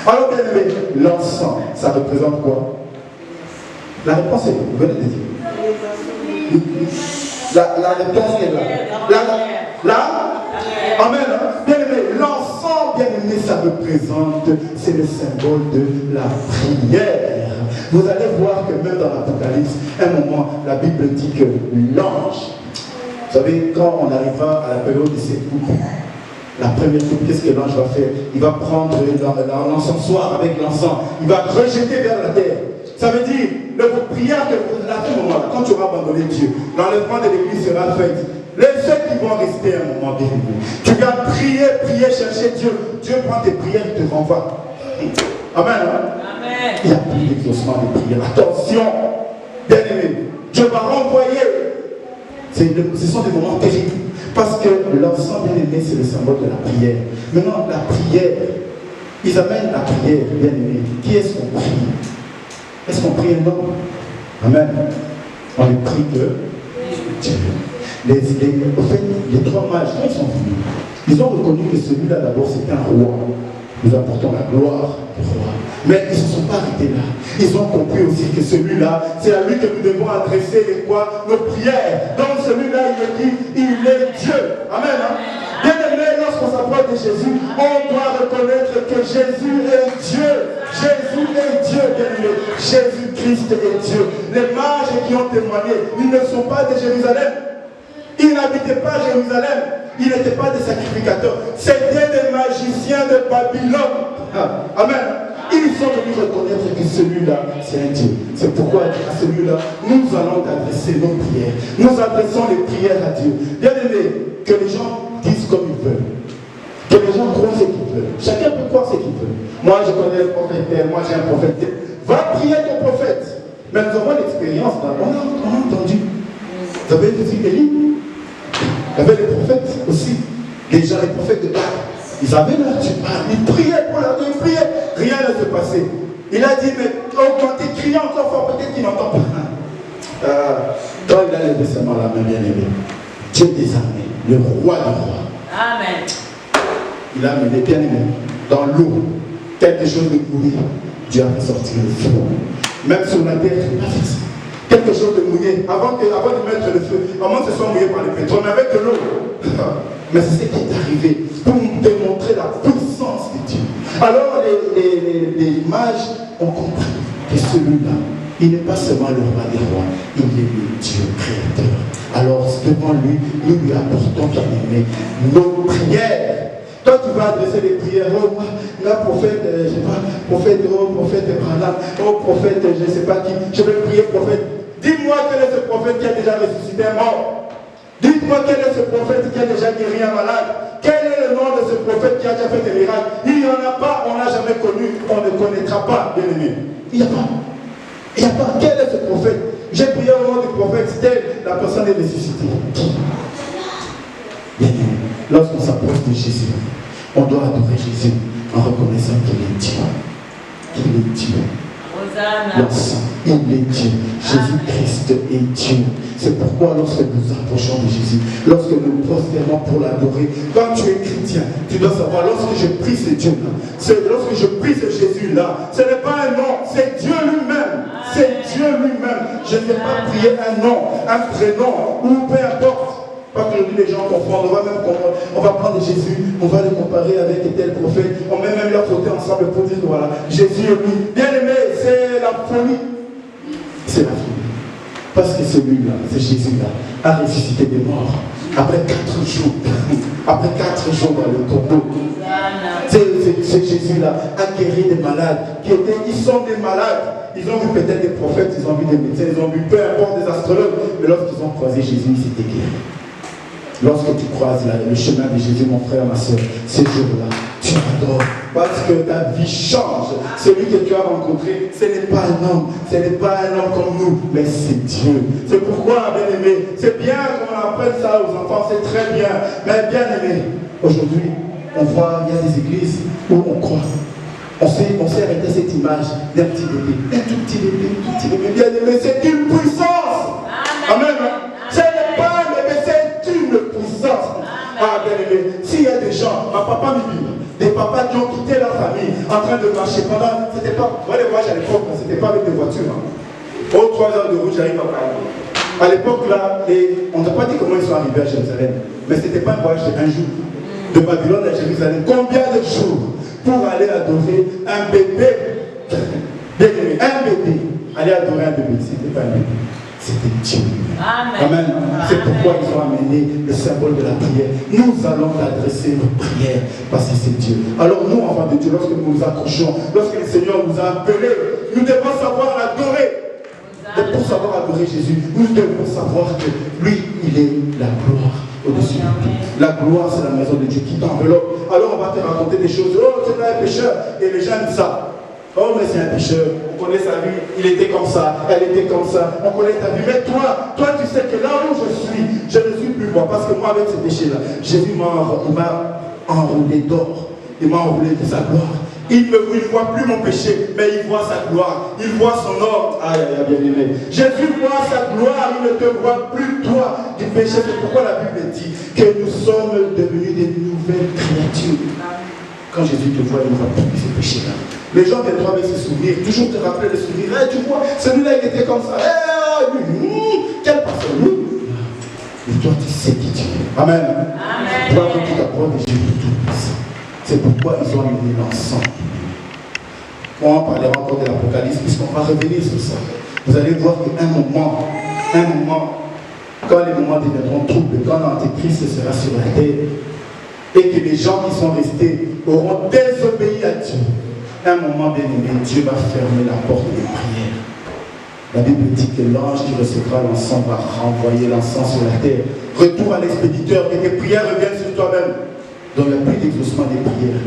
[SPEAKER 1] Alors bien aimé, l'encens, ça représente quoi? La réponse est, vous venez de dire. La réponse est là. Amen. Bien aimé, l'encens, bien aimé, ça représente, c'est le symbole de la prière. Vous allez voir que même dans l'Apocalypse, un moment, la Bible dit que l'ange, vous savez, quand on arrivera à la période de cette coupe, la première coupe, qu'est-ce que l'ange va faire? Il va prendre l'encensoir avec l'encens, il va rejeter vers la terre. Ça veut dire, votre prière que vous avez à ce moment-là, quand tu auras abandonné Dieu, l'enlèvement de l'église sera fait. Ceux qui vont rester un moment bien aimé, tu vas prier, chercher Dieu. Dieu prend tes prières, il te renvoie. Amen. Amen. Il n'y a plus d'exaucement de prière. Attention, bien aimé, Dieu va renvoyer. Ce sont des moments terribles. Parce que l'encens, bien aimé, c'est le symbole de la prière. Maintenant, la prière, ils amènent la prière, bien aimé. Qui est-ce qu'on prie? Est-ce qu'on prie un homme? Amen. On ne prie que Dieu. Au fait, les trois mages, quand ils sont venus, ils ont reconnu que celui-là d'abord c'était un roi. Nous apportons la gloire du roi. Mais ils ne se sont pas arrêtés là. Ils ont compris aussi que celui-là, c'est à lui que nous devons adresser nos prières. Donc celui-là, il me dit, il est Dieu. Amen. Hein? Bien aimé, lorsqu'on s'approche de Jésus, on doit reconnaître que Jésus est Dieu. Jésus est Dieu, bien aimé. Jésus-Christ est Dieu. Les mages qui ont témoigné, ils ne sont pas de Jérusalem. Ils n'habitaient pas à Jérusalem. Ils n'étaient pas des sacrificateurs. C'était des magiciens de Babylone. Amen. Ils sont venus reconnaître que celui-là, c'est un Dieu. C'est pourquoi à celui-là, nous allons adresser nos prières. Nous adressons les prières à Dieu. Bien aimé, que les gens disent comme ils veulent. Que les gens croient ce qu'ils veulent. Chacun peut croire ce qu'il veut. Moi, je connais le prophète tel, moi j'ai un prophète tel. Va prier ton prophète. Mais nous avons l'expérience. On a entendu. Vous avez vu Élie? Il y avait les prophètes aussi. Déjà les prophètes de Baal. Ils avaient leur Dieu. Ils priaient pour leur Dieu. Ils priaient. Rien ne se passait. Il a dit, mais augmentez, criez encore fort, peut-être qu'il n'entend pas. Quand il a levé sa main, la main bien aimée, Dieu des armées, le roi du roi. Amen. Il a amené bien aimé dans l'eau, quelque chose de mouillé. Dieu a fait sortir le feu. Même sur la terre, il a fait ça. Quelque chose de mouillé, avant de mettre le feu, avant que ce soit mouillé par le pétrole, mais avec de l'eau. Mais c'est ce qui est arrivé pour nous démontrer la puissance de Dieu. Alors les mages ont compris que celui-là, il n'est pas seulement le roi des rois, il est le Dieu créateur. Alors devant lui, nous lui apportons, bien aimé, nos prières. Toi, tu vas adresser les prières, oh, là, prophète, je sais pas, prophète, oh, prophète Branham, oh, prophète, je ne sais pas qui, je vais prier, prophète. Dis-moi quel est ce prophète qui a déjà ressuscité un mort. Dites-moi quel est ce prophète qui a déjà guéri un malade. Quel est le nom de ce prophète qui a déjà fait des miracles? Il n'y en a pas, on n'a jamais connu, on ne connaîtra pas, bien aimé. Il n'y a pas. Il n'y a pas. Quel est ce prophète? J'ai prié au nom du prophète, c'était la personne est ressuscitée. Bien aimé, lorsqu'on s'approche de Jésus, on doit adorer Jésus en reconnaissant qu'il est Dieu. Qu'il est Dieu. L'encens, il est Dieu. Jésus-Christ est Dieu. C'est pourquoi lorsque nous approchons de Jésus, lorsque nous prosternons pour l'adorer, quand tu es chrétien, tu dois savoir, lorsque je prie ce Dieu-là, lorsque je prie ce Jésus-là, ce n'est pas un nom, c'est Dieu lui-même. C'est Dieu lui-même. Je ne vais pas prier un nom, un prénom, ou peu importe. Parce qu'aujourd'hui, les gens confondent. On va prendre Jésus, on va le comparer avec tel prophète. On met même leur photo ensemble pour dire que voilà, Jésus est lui. Bien aimé, c'est la folie. C'est la folie. Parce que celui-là, c'est Jésus-là, a ressuscité des morts. Après 4 jours, après 4 jours dans le tombeau, c'est Jésus-là a guéri des malades, ils sont des malades. Ils ont vu peut-être des prophètes, ils ont vu des médecins, ils ont vu peu importe des astrologues, mais lorsqu'ils ont croisé Jésus, ils s'étaient guéris. Lorsque tu croises le chemin de Jésus, mon frère, ma soeur, ce jour-là, tu adores. Parce que ta vie change. Celui que tu as rencontré, ce n'est pas un homme. Ce n'est pas un homme comme nous, mais c'est Dieu. C'est pourquoi, bien aimé, c'est bien qu'on apprenne ça aux enfants, c'est très bien. Mais bien aimé, aujourd'hui, on voit, il y a des églises où on croit. On s'est arrêté à cette image d'un petit bébé. Un tout petit bébé, bien aimé, c'est une puissance. Amen. Ce n'est pas un bébé, c'est une puissance. Ah, bien aimé, s'il y a des gens, ma papa me dit, des papas qui ont quitté leur famille en train de marcher pendant, c'était pas, moi les voyages à l'époque, c'était pas avec des voitures. Aux 3 heures de route, j'arrive à Paris. À l'époque là, on n'a pas dit comment ils sont arrivés à Jérusalem, mais c'était pas un voyage de 1 jour. De Babylone à Jérusalem, combien de jours pour aller adorer un bébé? Bien aimé, un bébé. Aller adorer un bébé, c'était pas un bébé. C'était Dieu. Amen. C'est pourquoi ils ont amené le symbole de la prière. Nous allons adresser nos prières parce que c'est Dieu. Alors nous, enfants de Dieu, lorsque nous nous accrochons, lorsque le Seigneur nous a appelés, nous devons savoir l'adorer. Et pour savoir adorer Jésus, nous devons savoir que lui, il est la gloire au-dessus de tout. La gloire, c'est la maison de Dieu qui t'enveloppe. Alors on va te raconter des choses. Oh, tu es un pécheur. Et les gens disent ça. Oh, mais c'est un pécheur, on connaît sa vie, il était comme ça, elle était comme ça, on connaît ta vie. Mais toi, tu sais que là où je ne suis plus moi, parce que moi, avec ce péché-là, Jésus m'a enroulé d'or, il m'a enroulé de sa gloire. Il ne voit plus mon péché, mais il voit sa gloire, il voit son or. Aïe, aïe, bien aimé. Jésus voit sa gloire, il ne te voit plus toi du péché. C'est pourquoi la Bible dit que nous sommes devenus des nouvelles créatures. Quand Jésus te voit, il ne voit plus ce péché-là. Les gens viendront avec ce souvenirs, toujours te rappeler le souvenir. Hey, tu vois, celui-là il était comme ça. Quelle personne. Et toi, tu sais qui tu es. Amen. Toi, quand tu t'approches de Jésus tout-puissant. C'est pourquoi ils ont amené l'encens. On parlera encore de l'Apocalypse, puisqu'on va revenir sur ça. Vous allez voir qu'un moment, quand les moments deviendront troubles, quand l'Antéchrist sera sur la terre, et que les gens qui sont restés auront désobéi à Dieu, un moment bien aimé, Dieu va fermer la porte des prières. La Bible dit que l'ange qui recevra l'encens va renvoyer l'encens sur la terre. Retour à l'expéditeur, que tes prières reviennent sur toi-même. Donc il n'y a plus d'exaucement des prières.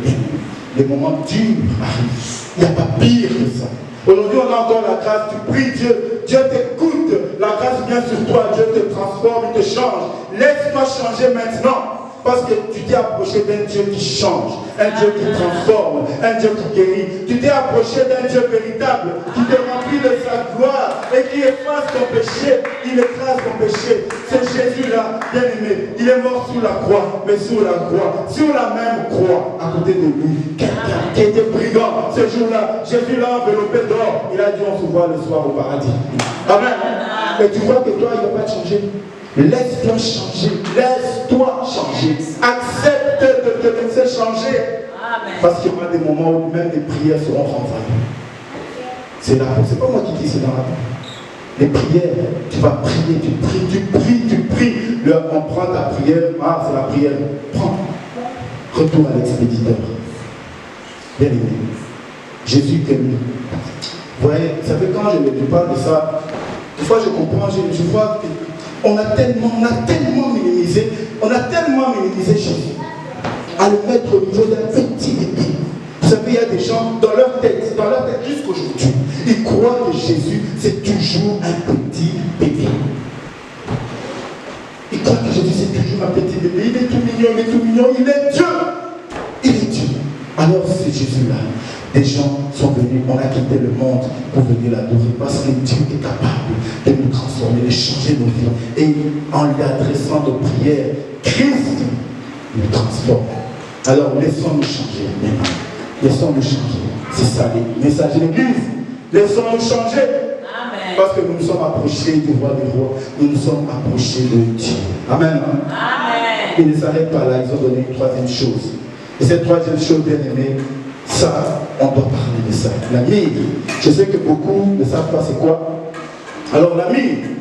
[SPEAKER 1] Les moments durs arrivent. Il n'y a pas pire que ça. Aujourd'hui, on a encore la grâce, tu pries Dieu, Dieu t'écoute, la grâce vient sur toi, Dieu te transforme, il te change. Laisse-toi changer maintenant. Parce que tu t'es approché d'un Dieu qui change, un Dieu qui transforme, un Dieu qui guérit. Tu t'es approché d'un Dieu véritable, qui te remplit de sa gloire et qui efface ton péché. Il écrase ton péché. C'est Jésus-là, bien aimé. Il est mort sur la croix, mais sur la croix, sur la même croix, à côté de lui. Quelqu'un qui était brigand, ce jour-là, Jésus l'a enveloppé d'or. Il a dit on se voit le soir au paradis. Amen. Et tu vois que toi, il ne va pas te changer. Laisse-toi changer, laisse-toi changer. Accepte de te laisser changer. Amen. Parce qu'il y aura des moments où même les prières seront renvoyées. C'est là, c'est pas moi qui dis, c'est dans la Bible. Les prières, tu vas prier, tu pries. On prend ta prière, c'est la prière. Prends. Retour à l'expéditeur. Bien aimé. Jésus t'aime. Vous voyez, ça fait quand je me parle de ça, des fois je comprends, je vois que on a tellement minimisé Jésus à le mettre au niveau d'un petit bébé. Vous savez, il y a des gens dans leur tête jusqu'aujourd'hui, ils croient que Jésus c'est toujours un petit bébé. Ils croient que Jésus c'est toujours un petit bébé. Il est tout mignon, il est Dieu. Il est Dieu. Alors c'est Jésus-là. Des gens sont venus, on a quitté le monde pour venir l'adorer parce que Dieu est capable de nous transformer, de changer nos vies. Et en lui adressant nos prières, Christ nous transforme. Alors laissons-nous changer. Laissons-nous changer. C'est ça le message de l'Église. Laissons-nous changer. Amen. Parce que nous nous sommes approchés du roi des rois. Nous nous sommes approchés de Dieu. Amen.
[SPEAKER 3] Amen.
[SPEAKER 1] Ils ne s'arrêtent pas là, ils ont donné une troisième chose. Et cette troisième chose, bien aimée, ça, on doit parler de ça. La myrrhe. Je sais que beaucoup ne savent pas c'est quoi. Alors la myrrhe,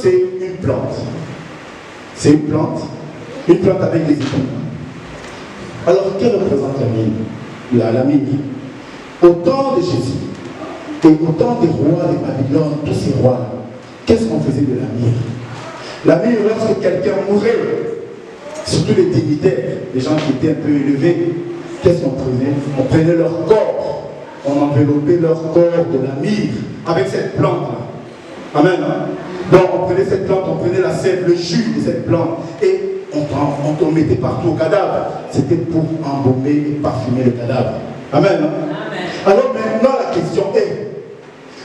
[SPEAKER 1] c'est une plante. C'est une plante avec des épines. Alors, que représente la myrrhe? Au temps de Jésus, et au temps des rois de Babylone, tous ces rois-là, qu'est-ce qu'on faisait de la myrrhe? La myrrhe, lorsque quelqu'un mourait, surtout les dignitaires, les gens qui étaient un peu élevés, qu'est-ce qu'on prenait? On prenait leur corps, on enveloppait leur corps de la myrrhe avec cette plante-là. Amen. Donc on prenait cette plante, on prenait la sève, le jus de cette plante, et on mettait partout au cadavre. C'était pour embaumer et parfumer le cadavre. Amen. Amen. Alors maintenant la question est,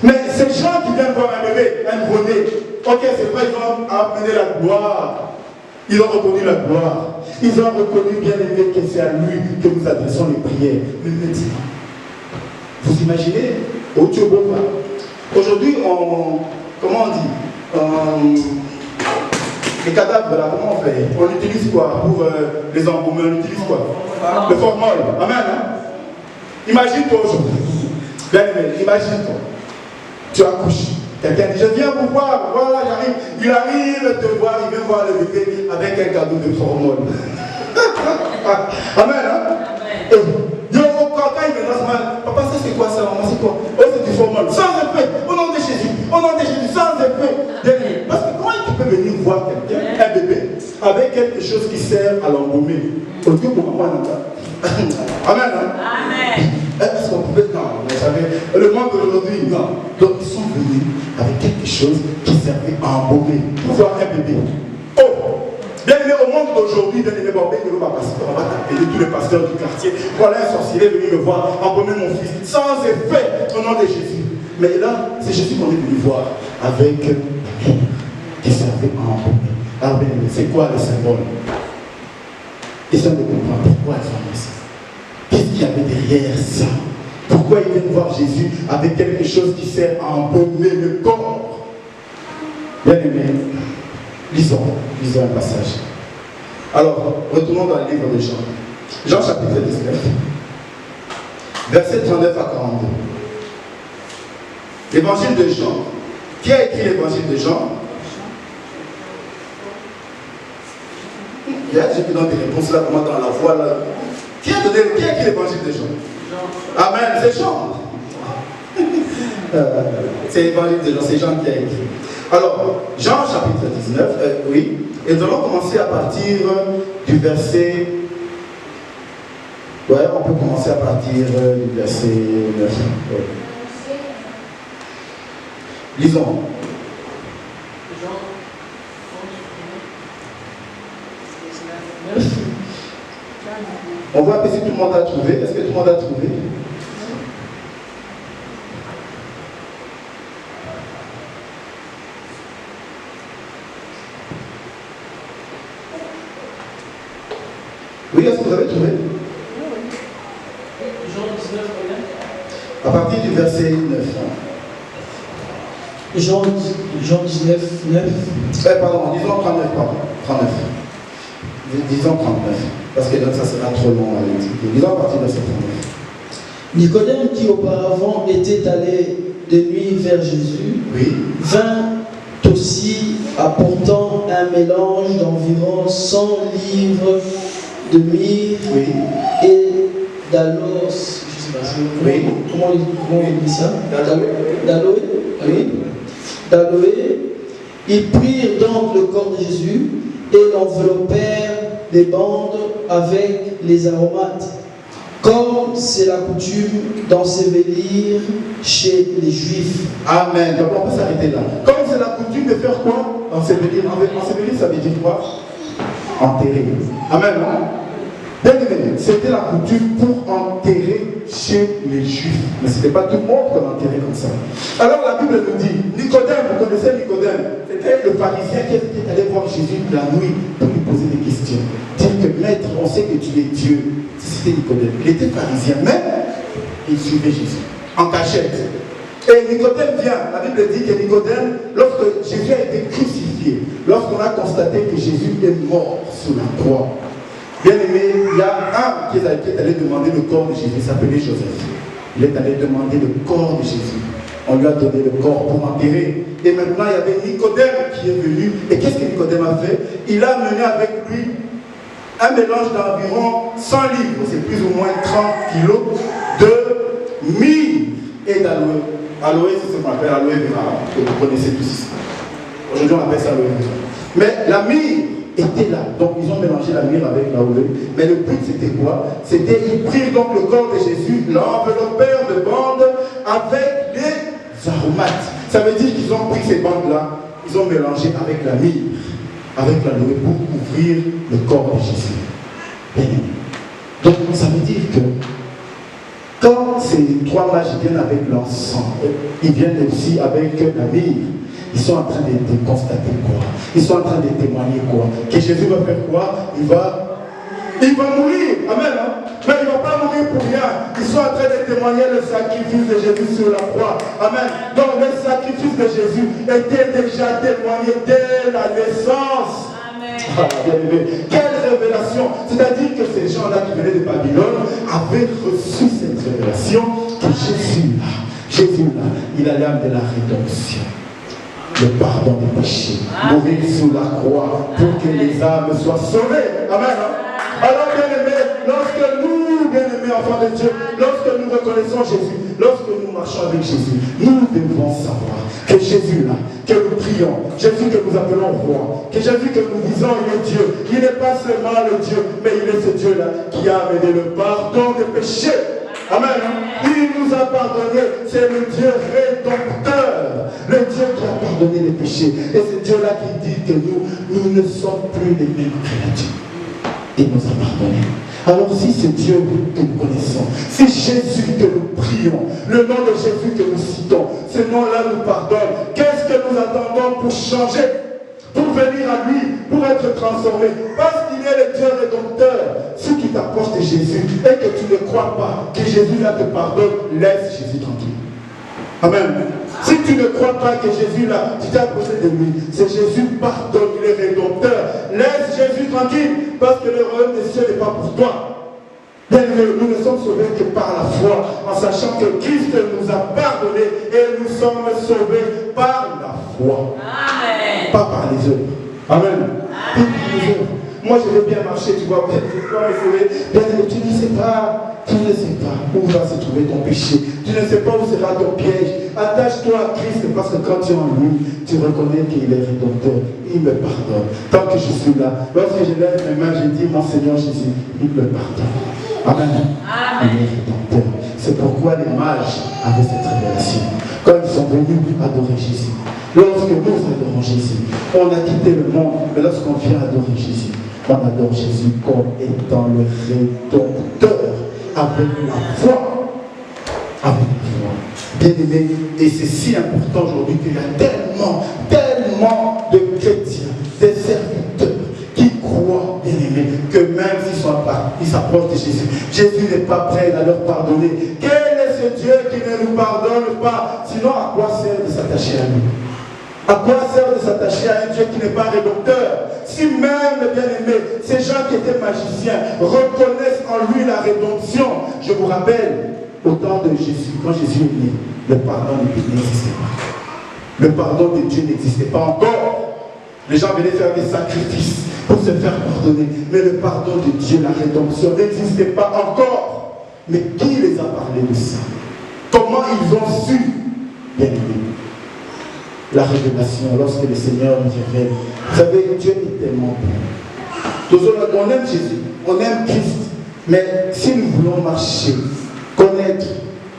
[SPEAKER 1] mais ces gens qui viennent voir un bébé, un nouveau-né, ok, c'est vrai, ils ont amené la gloire. Ils ont reconnu la gloire. Ils ont reconnu, bien aimé, que c'est à lui que nous adressons les prières. Mais maintenant, vous imaginez, au Dieu bon, aujourd'hui, comment on dit, les cadavres, là, comment on fait? On utilise quoi pour les embaumer? On utilise quoi? Le formol. Amen. Hein? Imagine-toi aujourd'hui. Bien aimé, imagine-toi. Tu accouches. Quelqu'un dit, je viens vous voir, voilà, j'arrive. Il arrive te voir, il vient voir le bébé avec un cadeau de formol. Amen, hein? Yo, quand il me lance mal, papa, ça c'est quoi ça, maman, c'est quoi? Oh, c'est du formol. Sans effet, au nom de Jésus, sans effet. Parce que comment tu peux venir voir quelqu'un, un bébé, avec quelque chose qui sert à l'embaumer? Au Dieu pour moi, Amen, hein? Amen. Est-ce qu'on pouvait... Non, vous savez, le monde d'aujourd'hui, non. Donc ils sont venus avec quelque chose qui servait à embaumer pour voir un bébé. Oh! Bien aimé, au monde d'aujourd'hui, bien aimé, on va appeler tous les pasteurs du quartier. Voilà un sorcier est venu me voir, embaumer mon fils, sans effet, au nom de Jésus. Mais là, c'est Jésus qu'on est venu voir avec qui servait à embaumer. Alors bien aimé, c'est quoi le symbole? Question de comprendre pourquoi ils font ça. Qu'est-ce qu'il y avait derrière ça? Pourquoi ils viennent voir Jésus avec quelque chose qui sert à embaumer le corps? Bien aimé, lisons un passage. Alors, retournons dans le livre de Jean. Jean chapitre 19, versets 39 à 42. L'évangile de Jean. Qui a écrit l'évangile de Jean? Il y a des gens qui des réponses là, comment dans la voix là. Qui a écrit l'évangile de Jean? Amen, c'est Jean. C'est l'évangile de Jean, c'est Jean qui a écrit. Alors, Jean chapitre 19, oui, et nous allons commencer à partir du verset. Ouais, on peut commencer à partir du verset 9. Ouais. Lisons. On voit que si tout le monde a trouvé. Est-ce que tout le monde a trouvé? Oui, est-ce que vous avez trouvé?
[SPEAKER 2] Jean 19,
[SPEAKER 1] à partir du verset 9.
[SPEAKER 2] Jean 19, 9.
[SPEAKER 1] Pardon, disons 39, pardon. 39. Disons 39. Parce que donc ça sera trop long à l'expliquer. Disons à partir de verset 39.
[SPEAKER 2] Nicodème, qui auparavant était allé de nuit vers Jésus,
[SPEAKER 1] oui,
[SPEAKER 2] vint aussi apportant un mélange d'environ 100 livres de myrrhe
[SPEAKER 1] oui,
[SPEAKER 2] et d'aloès. Je sais pas,
[SPEAKER 1] oui,
[SPEAKER 2] comment on dit ça?
[SPEAKER 1] d'aloès.
[SPEAKER 2] Oui. D'aloès. Ils prirent donc le corps de Jésus et l'enveloppèrent des bandes avec les aromates, comme c'est la coutume d'ensevelir chez les Juifs. Amen.
[SPEAKER 1] Donc on peut s'arrêter là. Comme c'est la coutume de faire quoi? Ensevelir. Ensevelir, ça veut dire quoi? Enterrer. Amen. Bien aimé, c'était la coutume pour enterrer chez les Juifs. Mais ce n'était pas tout le monde qu'on enterrait comme ça. Alors la Bible nous dit, Nicodème, vous connaissez Nicodème, c'était le pharisien qui était allé voir Jésus la nuit pour lui poser des questions. Dire que maître, on sait que tu es Dieu. C'était Nicodème. Il était pharisien, mais il suivait Jésus en cachette. Et Nicodème vient, la Bible dit que Nicodème, lorsque Jésus a été crucifié, lorsqu'on a constaté que Jésus est mort sous la croix, bien aimé, il y a un qui est allé demander le corps de Jésus, il s'appelait Joseph. Il est allé demander le corps de Jésus. On lui a donné le corps pour enterrer. Et maintenant, il y avait Nicodème qui est venu. Et qu'est-ce que Nicodème a fait? Il a mené avec lui un mélange d'environ 100 livres, c'est plus ou moins 30 kilos, de myrrhe et d'aloe. Aloe, c'est ce qu'on appelle aloe vera, que vous connaissez tous ici. Aujourd'hui, on appelle ça aloe vera. Mais la myrrhe était là. Donc, ils ont mélangé la myrrhe avec l'aloe. Mais le but, c'était quoi? C'était, ils prirent donc le corps de Jésus, l'enveloppèrent de bandes avec les aromates. Ça veut dire qu'ils ont pris ces bandes-là, ils ont mélangé avec la myrrhe, avec l'aloe pour couvrir le corps de Jésus. Et donc, ça veut dire que quand ces trois mages viennent avec l'encens, ils viennent aussi avec la myrrhe. Ils sont en train de constater quoi? Ils sont en train de témoigner quoi? Que Jésus va faire quoi? Il va mourir. Amen. Hein? Mais il ne va pas mourir pour rien. Ils sont en train de témoigner le sacrifice de Jésus sur la croix. Amen. Donc le sacrifice de Jésus était déjà témoigné dès la naissance. Ah, bien aimé. Quelle révélation! C'est-à-dire que ces gens-là qui venaient de Babylone avaient reçu cette révélation que Jésus-là, il allait amener la rédemption, le pardon des péchés, mourir sous la croix pour que les âmes soient sauvées. Amen. Alors, bien-aimés, lorsque nous, bien-aimés enfants de Dieu, lorsque nous reconnaissons Jésus, lorsque nous marchons avec Jésus, nous devons savoir que Jésus-là, que nous prions, Jésus que nous appelons roi, que Jésus que nous disons il est Dieu, il n'est pas seulement le Dieu, mais il est ce Dieu-là qui a amené le pardon des péchés. Amen. Il nous a pardonné. C'est le Dieu rédempteur. Le Dieu qui a pardonné les péchés. Et c'est Dieu-là qui dit que nous ne sommes plus les mêmes créatures. Il nous a pardonné. Alors si c'est Dieu que nous connaissons, c'est Jésus que nous prions, le nom de Jésus que nous citons, ce nom-là nous pardonne. Qu'est-ce que nous attendons pour changer? Pour venir à lui, pour être transformé, parce qu'il est le Dieu rédempteur. Si tu t'approches de Jésus et que tu ne crois pas que Jésus là te pardonne, laisse Jésus tranquille. Amen. Si tu ne crois pas que Jésus là, tu t'es approché de lui, c'est Jésus pardonne, il est rédempteur. Laisse Jésus tranquille, parce que le royaume des cieux n'est pas pour toi. Bien, nous ne sommes sauvés que par la foi, en sachant que Christ nous a pardonné et nous sommes sauvés par la foi. Amen. Pas par les œuvres. Amen. Pas par les œuvres. Moi je veux bien marcher, tu vois, mais je dois me sauver. Bien, tu ne sais pas où va se trouver ton péché. Tu ne sais pas où sera ton piège. Attache-toi à Christ, parce que quand tu es en lui, tu reconnais qu'il est rédempteur. Il me pardonne. Tant que je suis là, lorsque je lève mes mains, je dis mon Seigneur Jésus, il me pardonne. Amen. Amen. Il est rédempteur. C'est pourquoi les mages avaient cette révélation. Quand ils sont venus adorer Jésus, lorsque nous adorons Jésus, on a quitté le monde, mais lorsqu'on vient adorer Jésus, on adore Jésus comme étant le rédempteur, avec la foi. Avec la foi. Bien aimé, et c'est si important aujourd'hui qu'il y a tellement de chrétiens, des serviteurs, qui croient, bien aimés, que même s'ils s'approchent de Jésus, Jésus n'est pas prêt à leur pardonner. Quel est ce Dieu qui ne nous pardonne pas? Sinon, à quoi sert de s'attacher à lui? À quoi sert de s'attacher à un Dieu qui n'est pas rédempteur? Si même, bien aimé, ces gens qui étaient magiciens reconnaissent en lui la rédemption. Je vous rappelle, au temps de Jésus, quand Jésus est né, le pardon de Dieu n'existait pas. Le pardon de Dieu n'existait pas encore. Les gens venaient faire des sacrifices pour se faire pardonner. Mais le pardon de Dieu, la rédemption, n'existait pas encore. Mais qui les a parlé de ça? Comment ils ont su? Bien aimé, la révélation, lorsque le Seigneur nous révèle. Vous savez, Dieu est tellement bon. On aime Jésus, on aime Christ. Mais si nous voulons marcher, connaître,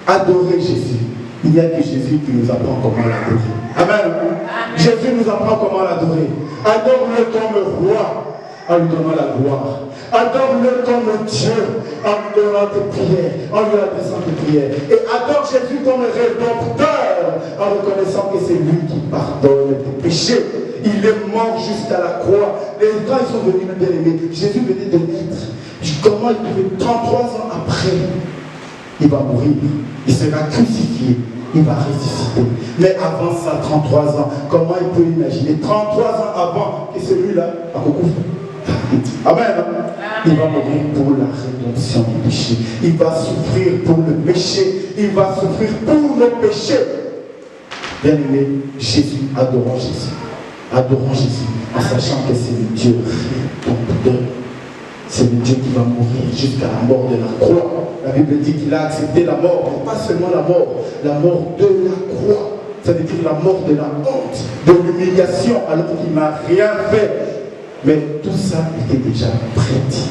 [SPEAKER 1] adorer Jésus, il n'y a que Jésus qui nous apprend comment l'adorer. Amen. Amen. Jésus nous apprend comment l'adorer. Adore-le comme roi en lui donnant la gloire. Adore-le comme Dieu en lui donnant tes prières, en lui adressant tes prières. Et adore Jésus comme rédempteur en reconnaissant que c'est lui qui pardonne tes péchés. Il est mort jusqu'à la croix. Quand ils sont venus, bien aimés, Jésus venait de naître. Comment il pouvait, 33 ans après, il va mourir. Il sera crucifié. il va ressusciter. Mais avant ça, 33 ans, comment il peut imaginer 33 ans avant que celui-là a beaucoup. Amen. Il va mourir pour la rédemption du péché. Il va souffrir pour le péché. Il va souffrir pour nos péchés. Bien-aimé, Jésus, adorons Jésus. Adorons Jésus en sachant que c'est le Dieu rédempteur. C'est le Dieu qui va mourir jusqu'à la mort de la croix. La Bible dit qu'il a accepté la mort, mais pas seulement la mort de la croix. Ça veut dire la mort de la honte, de l'humiliation, alors qu'il n'a rien fait. Mais tout ça était déjà prédit.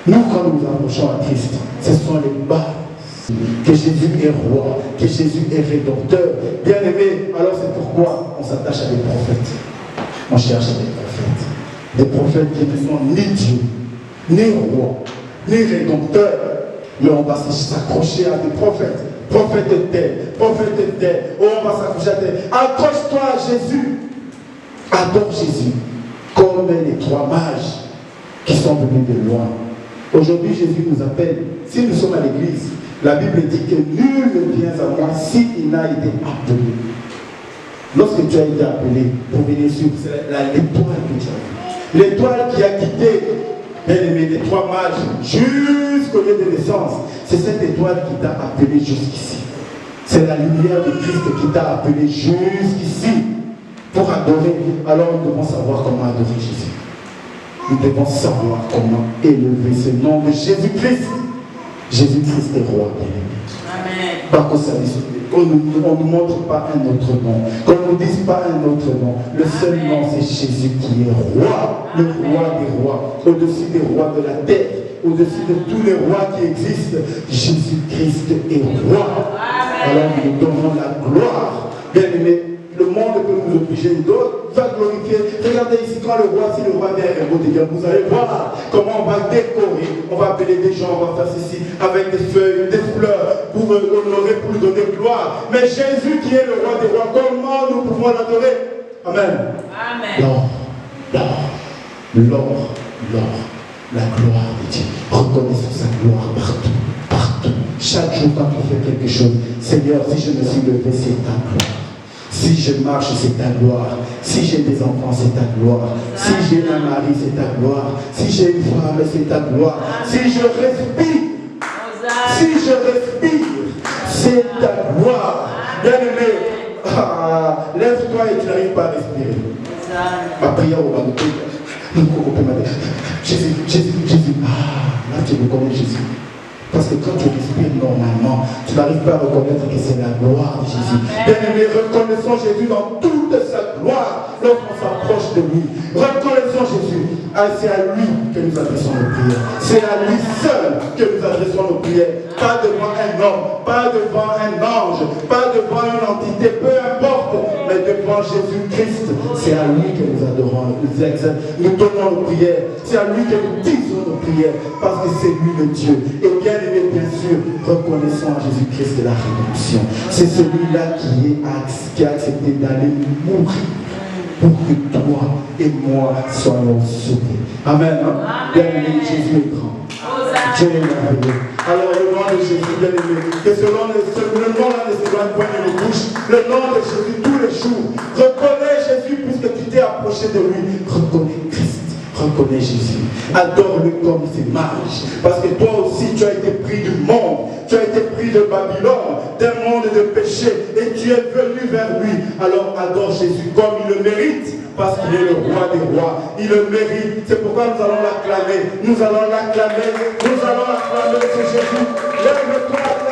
[SPEAKER 1] Nous, quand nous approchons à Christ, ce sont les bases. Que Jésus est roi, que Jésus est rédempteur. Bien aimé, alors c'est pourquoi on s'attache à des prophètes. On cherche à des prophètes. Des prophètes qui ne sont ni Dieu, ni roi, ni rédempteur. Mais on va s'accrocher à des prophètes. Prophète de tel, prophète de tel. Oh, on va s'accrocher à tel. Accroche-toi à Jésus. Adore Jésus. Comme les trois mages qui sont venus de loin. Aujourd'hui, Jésus nous appelle. Si nous sommes à l'église, la Bible dit que nul ne vient à moi s'il n'a été appelé. Lorsque tu as été appelé pour venir sur l'étoile que tu as vue, l'étoile qui a quitté, bien aimé, les trois mages jusqu'au lieu de naissance, c'est cette étoile qui t'a appelé jusqu'ici. C'est la lumière de Christ qui t'a appelé jusqu'ici pour adorer. Alors nous devons savoir comment adorer Jésus. Nous devons savoir comment élever ce nom de Jésus-Christ. Jésus-Christ est roi, bien aimé. Amen. Par qu'on ne nous montre pas un autre nom, qu'on ne nous dise pas un autre nom. Le seul nom, c'est Jésus qui est roi, le roi des rois, au-dessus des rois de la terre, au-dessus de tous les rois qui existent. Jésus-Christ est roi. Alors nous donnons la gloire. Bien aimé, le monde peut nous obliger, d'autres va glorifier. Regardez ici, quand le roi, si le roi vient à vous allez voir comment on va décorer, on va appeler des gens, on va faire ceci avec des feuilles, des fleurs, pour honorer, pour lui donner gloire. Mais Jésus qui est le roi des rois, comment nous pouvons l'adorer? Amen. Amen. L'or, la gloire de Dieu. Reconnaissons sa gloire partout, partout. Chaque jour quand on fait quelque chose, Seigneur, si je me suis levé, c'est ta gloire. Si je marche, c'est ta gloire. Si j'ai des enfants, c'est ta gloire. Si j'ai un mari, c'est ta gloire. Si j'ai une femme, c'est ta gloire. Si je respire, c'est ta gloire. Bien-aimé, lève-toi et tu n'arrives pas à respirer. Ma prière au Bagoté. Jésus. Là tu reconnais Jésus. Parce que quand tu respires normalement, tu n'arrives pas à reconnaître que c'est la gloire de Jésus. Bien-aimé, reconnaissons Jésus dans toute sa gloire lorsqu'on s'approche de lui. Reconnaissons Jésus. C'est à lui que nous adressons nos prières. C'est à lui seul que nous adressons nos prières. Pas devant un homme, pas devant un ange, pas devant une entité, peu importe, mais devant Jésus-Christ. C'est à lui que nous adorons, nous donnons nos prières. C'est à lui que nous disons nos prières, parce que c'est lui le Dieu. Et bien aimé, bien sûr, reconnaissons à Jésus-Christ de la rédemption. C'est celui-là qui a accepté d'aller mourir pour que toi et moi soyons sauvés. Amen. Bien aimé, Jésus est grand. Dieu est merveilleux. Alors le nom de Jésus, bien aimé, que le nom ne s'éloigne point de nos bouches. Le nom de Jésus tous les jours. Reconnais Jésus puisque tu t'es approché de lui. Reconnais Christ. Reconnais Jésus. Adore-le comme ses mages. Parce que toi aussi tu as été pris du monde. Tu as été pris de Babylone, d'un monde de péché. Et tu es venu vers lui. Alors adore Jésus comme il le mérite. Parce qu'il est le roi des rois. Il le mérite. C'est pourquoi nous allons l'acclamer. Nous allons l'acclamer. Nous allons acclamer ce Jésus. Lève-toi.